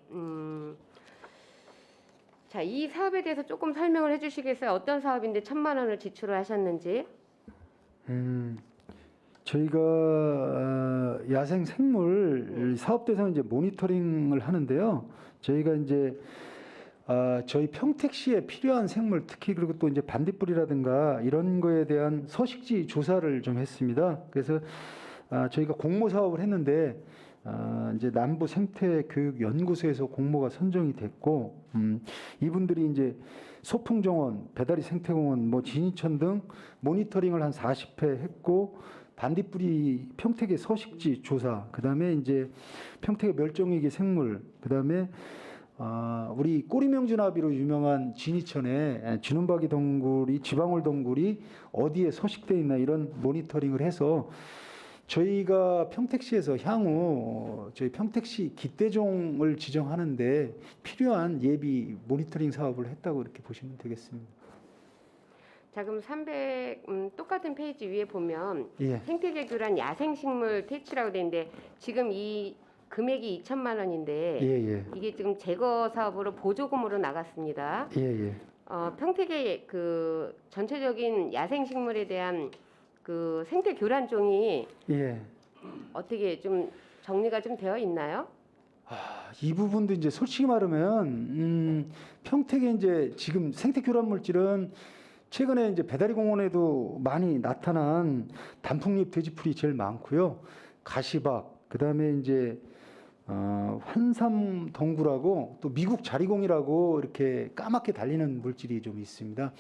자, 이 사업에 대해서 조금 설명을 해주시겠어요? 어떤 사업인데 1,000만 원을 지출을 하셨는지? 저희가 야생 생물 사업 대상 이제 모니터링을 하는데요. 저희가 이제 저희 평택시에 필요한 생물 특히 그리고 또 이제 반딧불이라든가 이런 거에 대한 서식지 조사를 좀 했습니다. 그래서 저희가 공모 사업을 했는데 이제 남부 생태교육연구소에서 공모가 선정이 됐고 이분들이 이제 소풍정원, 배다리 생태공원, 뭐 진이천 등 모니터링을 한 40회 했고 반딧불이 평택의 서식지 조사, 그다음에 이제 평택의 멸종위기 생물, 그다음에 우리 꼬리명주나비로 유명한 진이천에 진운박이 동굴이 지방울 동굴이 어디에 서식돼 있나 이런 모니터링을 해서 저희가 평택시에서 향후 저희 평택시 기대종을 지정하는데 필요한 예비 모니터링 사업을 했다고 이렇게 보시면 되겠습니다. 자, 그럼 똑같은 페이지 위에 보면 예, 생태계 교란 야생식물 퇴치라고 돼 있는데 지금 이 금액이 2천만 원인데 예, 이게 지금 제거 사업으로 보조금으로 나갔습니다. 예. 평택의 그 전체적인 야생식물에 대한 그 생태 교란종이 예. 어떻게 좀 정리가 좀 되어 있나요? 이 부분도 이제 솔직히 말하면 평택에 이제 지금 생태 교란 물질은 최근에 이제 배다리 공원에도 많이 나타난 단풍잎 돼지풀이 제일 많고요. 가시박, 그다음에 이제 환삼 덩굴하고 또 미국 자리공이라고 이렇게 까맣게 달리는 물질이 좀 있습니다.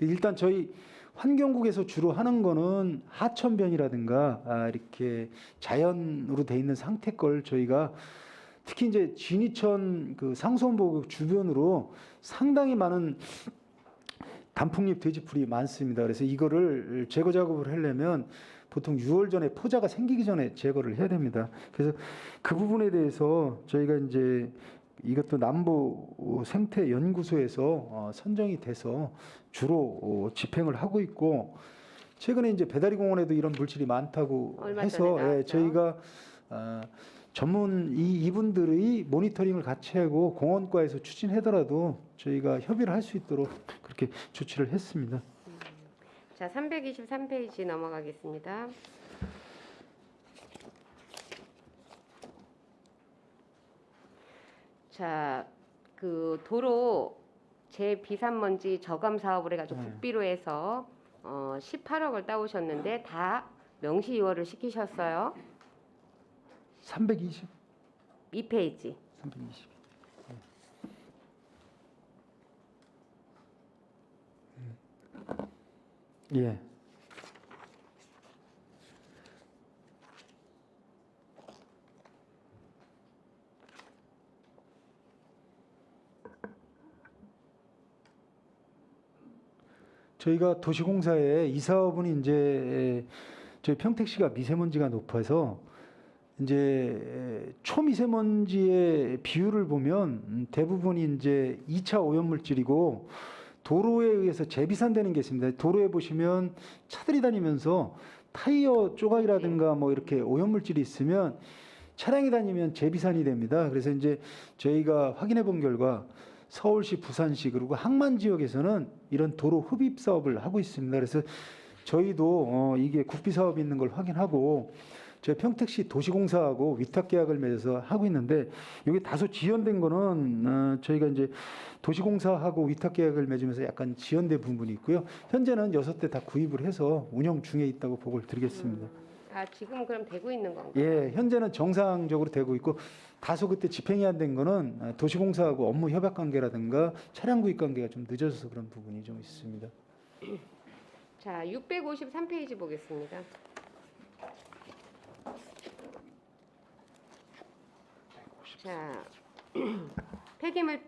일단 저희 환경국에서 주로 하는 거는 하천변이라든가 이렇게 자연으로 돼 있는 상태 걸 저희가 특히 이제 진이천 그 상수원보급 주변으로 상당히 많은 단풍잎 돼지풀이 많습니다. 그래서 이거를 제거 작업을 하려면 보통 6월 전에 포자가 생기기 전에 제거를 해야 됩니다. 그래서 그 부분에 대해서 저희가 이제 이것도 남부 생태 연구소에서 선정이 돼서 주로 집행을 하고 있고 최근에 이제 배다리 공원에도 이런 물질이 많다고 얼마 해서 전에 나왔죠. 저희가 전문 이분들의 모니터링을 같이 하고 공원과에서 추진하더라도 저희가 협의를 할 수 있도록 그렇게 조치를 했습니다. 자, 323페이지 넘어가겠습니다. 자, 그 도로 재비산먼지 저감 사업을 해가지고 네. 국비로 해서 18억을 따오셨는데 다 명시이월을 시키셨어요. 320, 2페이지. 320. 예. 저희가 도시공사에 이 사업은 이제 저희 평택시가 미세먼지가 높아서 이제 초미세먼지의 비율을 보면 대부분이 이제 2차 오염물질이고 도로에 의해서 재비산되는 게 있습니다. 도로에 보시면 차들이 다니면서 타이어 조각이라든가 뭐 이렇게 오염물질이 있으면 차량이 다니면 재비산이 됩니다. 그래서 이제 저희가 확인해 본 결과 서울시, 부산시 그리고 항만 지역에서는 이런 도로 흡입 사업을 하고 있습니다. 그래서 저희도 이게 국비 사업이 있는 걸 확인하고 저희 평택시 도시공사하고 위탁 계약을 맺어서 하고 있는데 여기 다소 지연된 거는 저희가 이제 도시공사하고 위탁 계약을 맺으면서 약간 지연된 부분이 있고요. 현재는 6대 다 구입을 해서 운영 중에 있다고 보고를 드리겠습니다. 아, 지금 그럼 되고 있는 건가요? 예, 현재는 정상적으로 되고 있고 다소 그때 집행이 안 된 거는 도시공사하고 업무 협약 관계라든가 차량 구입 관계가 좀 늦어져서 그런 부분이 좀 있습니다. 자, 653페이지 보겠습니다. 자, 폐기물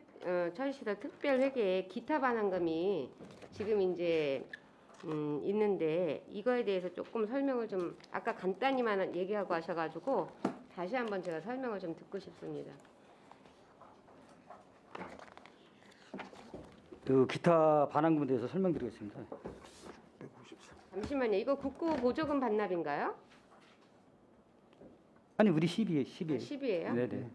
처리시설 특별회계에 기타 반환금이 지금 이제 있는데 이거에 대해서 조금 설명을 좀 아까 간단히만 얘기하고 하셔가지고 다시 한번 제가 설명을 좀 듣고 싶습니다. 그 기타 반환금에 대해서 설명드리겠습니다. 잠시만요. 이거 국고 보조금 반납인가요? 아니 우리 10이에요. 10이에요. 10이에요? 네네.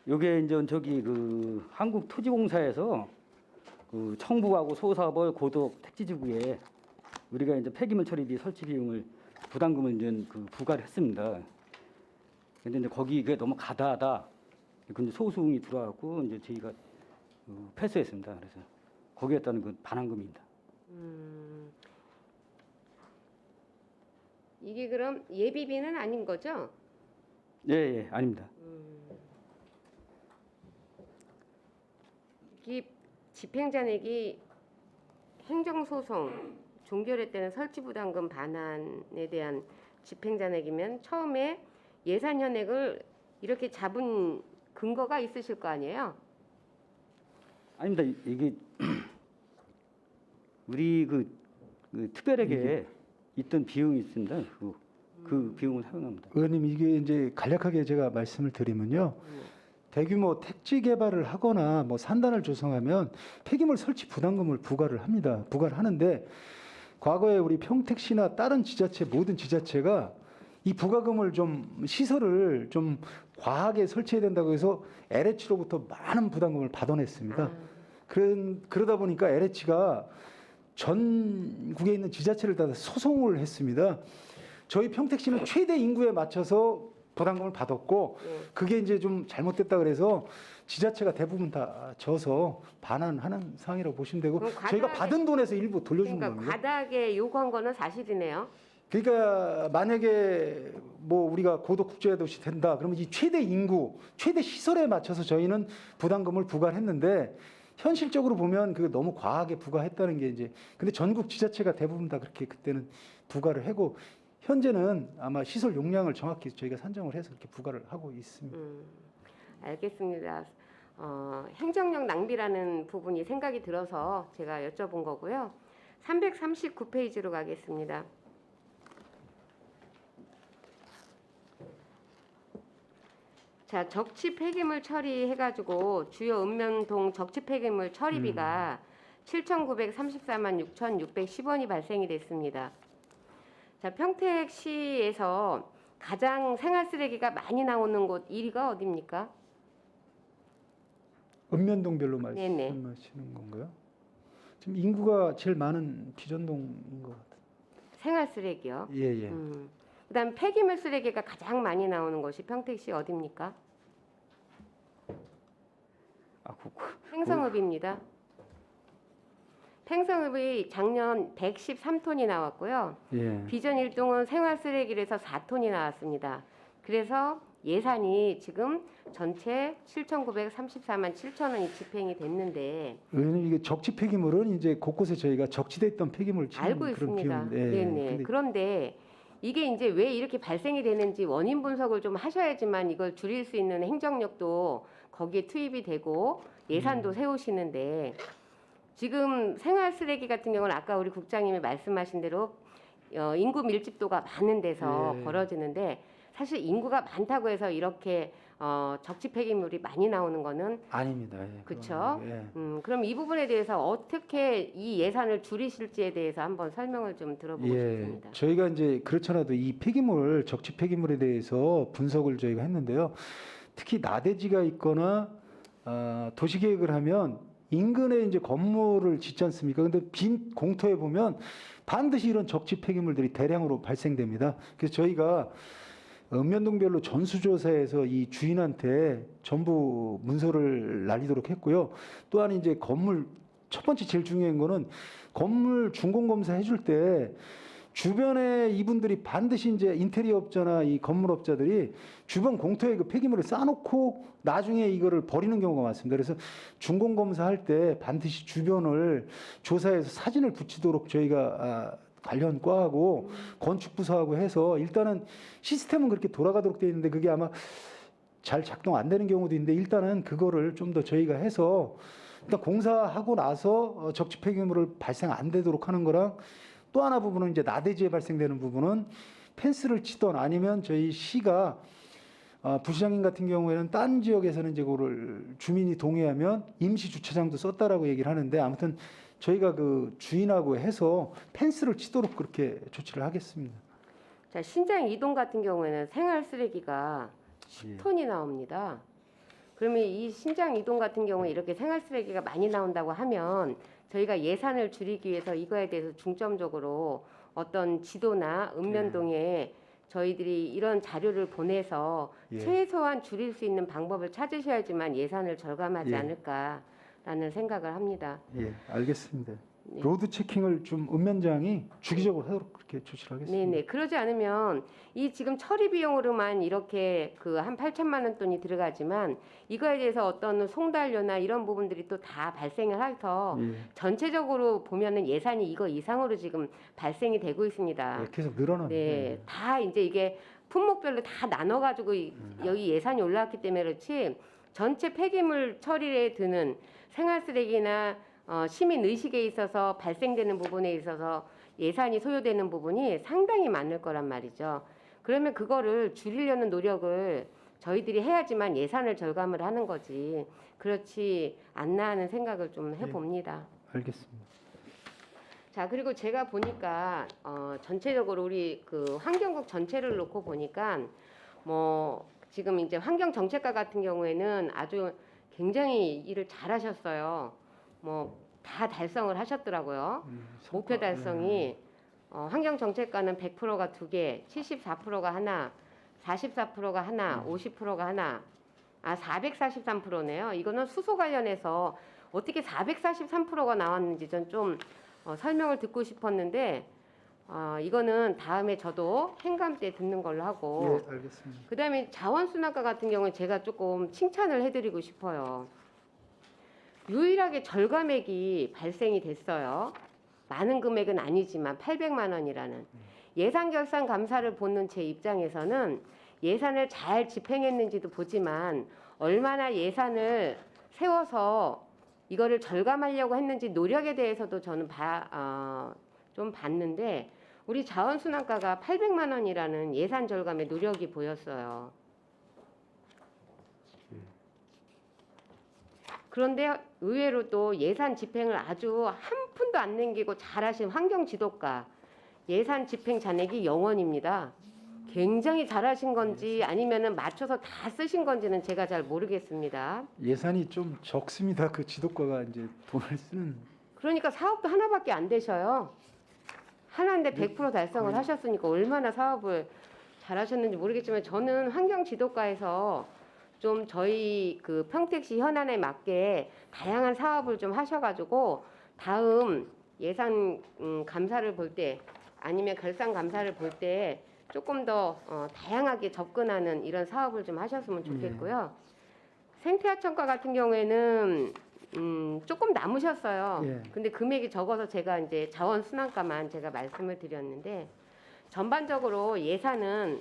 요게 이제 저기 그 한국토지공사에서 그 청부하고 소사벌 고덕 택지지구에 우리가 이제 폐기물 처리비 설치 비용을 부담금을 이제 그 부과를 했습니다. 근데 이제 거기 그게 너무 가다하다. 근데 소수응이 들어왔고 이제 저희가 패스했습니다. 그래서 거기에 따른 그 반환금입니다. 이게 그럼 예비비는 아닌 거죠? 예, 예, 아닙니다. 이 집행자액이 행정소송 종결의 때는 설치부담금 반환에 대한 집행자액이면 처음에 예산 현액을 이렇게 잡은 근거가 있으실 거 아니에요? 아닙니다. 이게 우리 그 특별하게 있던 비용이 있습니다. 그 비용을 사용합니다. 의원님 이게 이제 간략하게 제가 말씀을 드리면요. 대규모 택지 개발을 하거나 뭐 산단을 조성하면 폐기물 설치 부담금을 부과를 합니다. 부과를 하는데 과거에 우리 평택시나 다른 지자체 모든 지자체가 이 부과금을 좀 시설을 좀 과하게 설치해야 된다고 해서 LH로부터 많은 부담금을 받아냈습니다. 그러다 보니까 LH가 전국에 있는 지자체를 다 소송을 했습니다. 저희 평택시는 최대 인구에 맞춰서 부담금을 받았고 그게 이제 좀 잘못됐다 그래서 지자체가 대부분 다 져서 반환하는 상황이라고 보시면 되고 그럼 저희가 과다하게- 받은 돈에서 일부 돌려준 그러니까 겁니다. 과다하게 요구한 거는 사실이네요. 그러니까 만약에 뭐 우리가 고도 국제 도시 된다 그러면 이 최대 인구, 최대 시설에 맞춰서 저희는 부담금을 부과를 했는데 현실적으로 보면 그 너무 과하게 부과했다는 게 이제 근데 전국 지자체가 대부분 다 그렇게 그때는 부과를 하고 현재는 아마 시설 용량을 정확히 저희가 산정을 해서 이렇게 부과를 하고 있습니다. 알겠습니다. 행정력 낭비라는 부분이 생각이 들어서 제가 여쭤본 거고요. 339페이지로 가겠습니다. 자, 적치 폐기물 처리해가지고 주요 읍면동 적치 폐기물 처리비가 7,934만 6,610원이 발생이 됐습니다. 자, 평택시에서 가장 생활 쓰레기가 많이 나오는 곳 1위가 어디입니까? 읍면동별로 네네. 말씀하시는 건가요? 지금 인구가 제일 많은 비전동인 것 같아요. 생활 쓰레기요. 예, 예. 그다음 폐기물 쓰레기가 가장 많이 나오는 곳이 평택시 어디입니까? 팽성읍입니다. 팽성읍이 작년 113톤이 나왔고요. 예. 비전 1동은 생활 쓰레기에서 4톤이 나왔습니다. 그래서 예산이 지금 전체 7,934만 7천 원이 집행이 됐는데 의원님 이게 적치 폐기물은 이제 곳곳에 저희가 적치됐던 폐기물 알고 그런 있습니다. 비용. 예. 네네. 근데 그런데 이게 이제 왜 이렇게 발생이 되는지 원인 분석을 좀 하셔야지만 이걸 줄일 수 있는 행정력도 거기에 투입이 되고 예산도 세우시는데 지금 생활 쓰레기 같은 경우는 아까 우리 국장님이 말씀하신 대로 인구 밀집도가 많은 데서 예. 벌어지는데 사실 인구가 많다고 해서 이렇게 적치 폐기물이 많이 나오는 거는 아닙니다. 예. 그쵸? 그건, 그럼 이 부분에 대해서 어떻게 이 예산을 줄이실지에 대해서 한번 설명을 좀 들어보고 예. 싶습니다. 저희가 이제 그렇잖아도 이 폐기물 적치 폐기물에 대해서 분석을 저희가 했는데요. 특히 나대지가 있거나 도시계획을 하면 인근에 이제 건물을 짓지 않습니까? 근데 빈 공터에 보면 반드시 이런 적치 폐기물들이 대량으로 발생됩니다. 그래서 저희가 읍면동별로 전수조사해서 이 주인한테 전부 문서를 날리도록 했고요. 또한 이제 건물 첫 번째 제일 중요한 거는 건물 준공검사 해줄 때 주변에 이분들이 반드시 이제 인테리어 업자나 이 건물업자들이 주변 공터에 그 폐기물을 쌓아놓고 나중에 이거를 버리는 경우가 많습니다. 그래서 준공검사 할 때 반드시 주변을 조사해서 사진을 붙이도록 저희가 관련 과하고 건축부서하고 해서 일단은 시스템은 그렇게 돌아가도록 되어 있는데 그게 아마 잘 작동 안 되는 경우도 있는데 일단은 그거를 좀 더 저희가 해서 일단 공사하고 나서 적치 폐기물을 발생 안 되도록 하는 거랑 또 하나 부분은 이제 나대지에 발생되는 부분은 펜스를 치던 아니면 저희 시가 부시장님 같은 경우에는 딴 지역에서는 이제 그거를 주민이 동의하면 임시 주차장도 썼다라고 얘기를 하는데 아무튼 저희가 그 주인하고 해서 펜스를 치도록 그렇게 조치를 하겠습니다. 자, 신장 이동 같은 경우에는 생활 쓰레기가 10톤이 나옵니다. 그러면 이 신장 이동 같은 경우에 이렇게 생활 쓰레기가 많이 나온다고 하면 저희가 예산을 줄이기 위해서 이거에 대해서 중점적으로 어떤 지도나 읍면동에 저희들이 이런 자료를 보내서 예. 최소한 줄일 수 있는 방법을 찾으셔야지만 예산을 절감하지 예. 않을까라는 생각을 합니다. 예, 알겠습니다. 로드 체킹을 좀 읍면장이 주기적으로 하도록 그렇게 조치를 하겠습니다. 네네. 그러지 않으면 이 지금 처리 비용으로만 이렇게 그 한 8천만 원 돈이 들어가지만 이거에 대해서 어떤 송달료나 이런 부분들이 또 다 발생을 해서 예. 전체적으로 보면은 예산이 이거 이상으로 지금 발생이 되고 있습니다. 예, 계속 늘어납니다. 네, 다 이제 이게 품목별로 다 나눠가지고 여기 예산이 올라왔기 때문에 그렇지 전체 폐기물 처리에 드는 생활 쓰레기나 시민 의식에 있어서 발생되는 부분에 있어서 예산이 소요되는 부분이 상당히 많을 거란 말이죠. 그러면 그거를 줄이려는 노력을 저희들이 해야지만 예산을 절감을 하는 거지. 그렇지 않나 하는 생각을 좀 해봅니다. 알겠습니다. 자, 그리고 제가 보니까 전체적으로 우리 그 환경국 전체를 놓고 보니까 뭐 지금 이제 환경 정책과 같은 경우에는 아주 굉장히 일을 잘하셨어요. 뭐 다 달성을 하셨더라고요. 목표 달성이 환경 정책과는 100%가 2개, 74%가 하나, 44%가 하나, 50%가 하나, 443%네요. 이거는 수소 관련해서 어떻게 443%가 나왔는지 전 좀 설명을 듣고 싶었는데 이거는 다음에 저도 행감 때 듣는 걸로 하고 예, 알겠습니다. 그다음에 자원순환과 같은 경우는 제가 조금 칭찬을 해드리고 싶어요. 유일하게 절감액이 발생이 됐어요. 많은 금액은 아니지만 800만 원이라는 예산 결산 감사를 보는 제 입장에서는 예산을 잘 집행했는지도 보지만 얼마나 예산을 세워서 이거를 절감하려고 했는지 노력에 대해서도 저는 좀 봤는데 우리 자원순환과가 800만 원이라는 예산 절감의 노력이 보였어요. 그런데 의외로 또 예산 집행을 아주 한 푼도 안 남기고 잘하신 환경지도과 예산 집행 잔액이 0원입니다. 굉장히 잘하신 건지 아니면은 맞춰서 다 쓰신 건지는 제가 잘 모르겠습니다. 예산이 좀 적습니다. 그 지도과가 이제 돈을 쓰는. 그러니까 사업도 하나밖에 안 되셔요. 하나인데 100% 달성을 하셨으니까 얼마나 사업을 잘하셨는지 모르겠지만 저는 환경지도과에서 좀 저희 그 평택시 현안에 맞게 다양한 사업을 좀 하셔가지고 다음 예산 감사를 볼 때 아니면 결산 감사를 볼 때 조금 더 다양하게 접근하는 이런 사업을 좀 하셨으면 좋겠고요. 생태하천과 같은 경우에는 조금 남으셨어요. 예. 근데 금액이 적어서 제가 이제 자원순환과만 제가 말씀을 드렸는데 전반적으로 예산은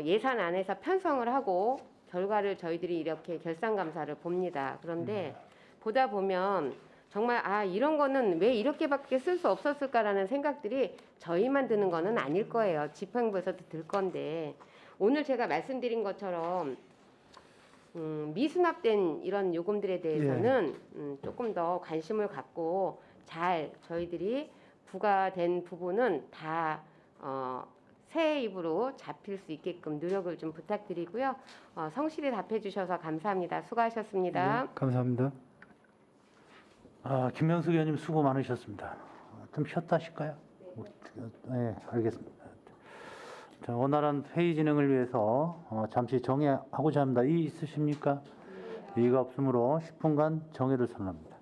예산 안에서 편성을 하고 결과를 저희들이 이렇게 결산감사를 봅니다. 그런데 보다 보면 정말 이런 거는 왜 이렇게밖에 쓸 수 없었을까라는 생각들이 저희만 드는 거는 아닐 거예요. 집행부에서도 들 건데 오늘 제가 말씀드린 것처럼 미수납된 이런 요금들에 대해서는 조금 더 관심을 갖고 잘 저희들이 부과된 부분은 다 새 입으로 잡힐 수 있게끔 노력을 좀 부탁드리고요. 성실히 답해 주셔서 감사합니다. 수고하셨습니다. 네, 감사합니다. 김명숙 의원님 수고 많으셨습니다. 좀 쉬었다 하실까요? 네, 알겠습니다. 자, 원활한 회의 진행을 위해서 잠시 정회하고자 합니다. 이의 있으십니까? 이의가 없으므로 10분간 정회를 선언합니다.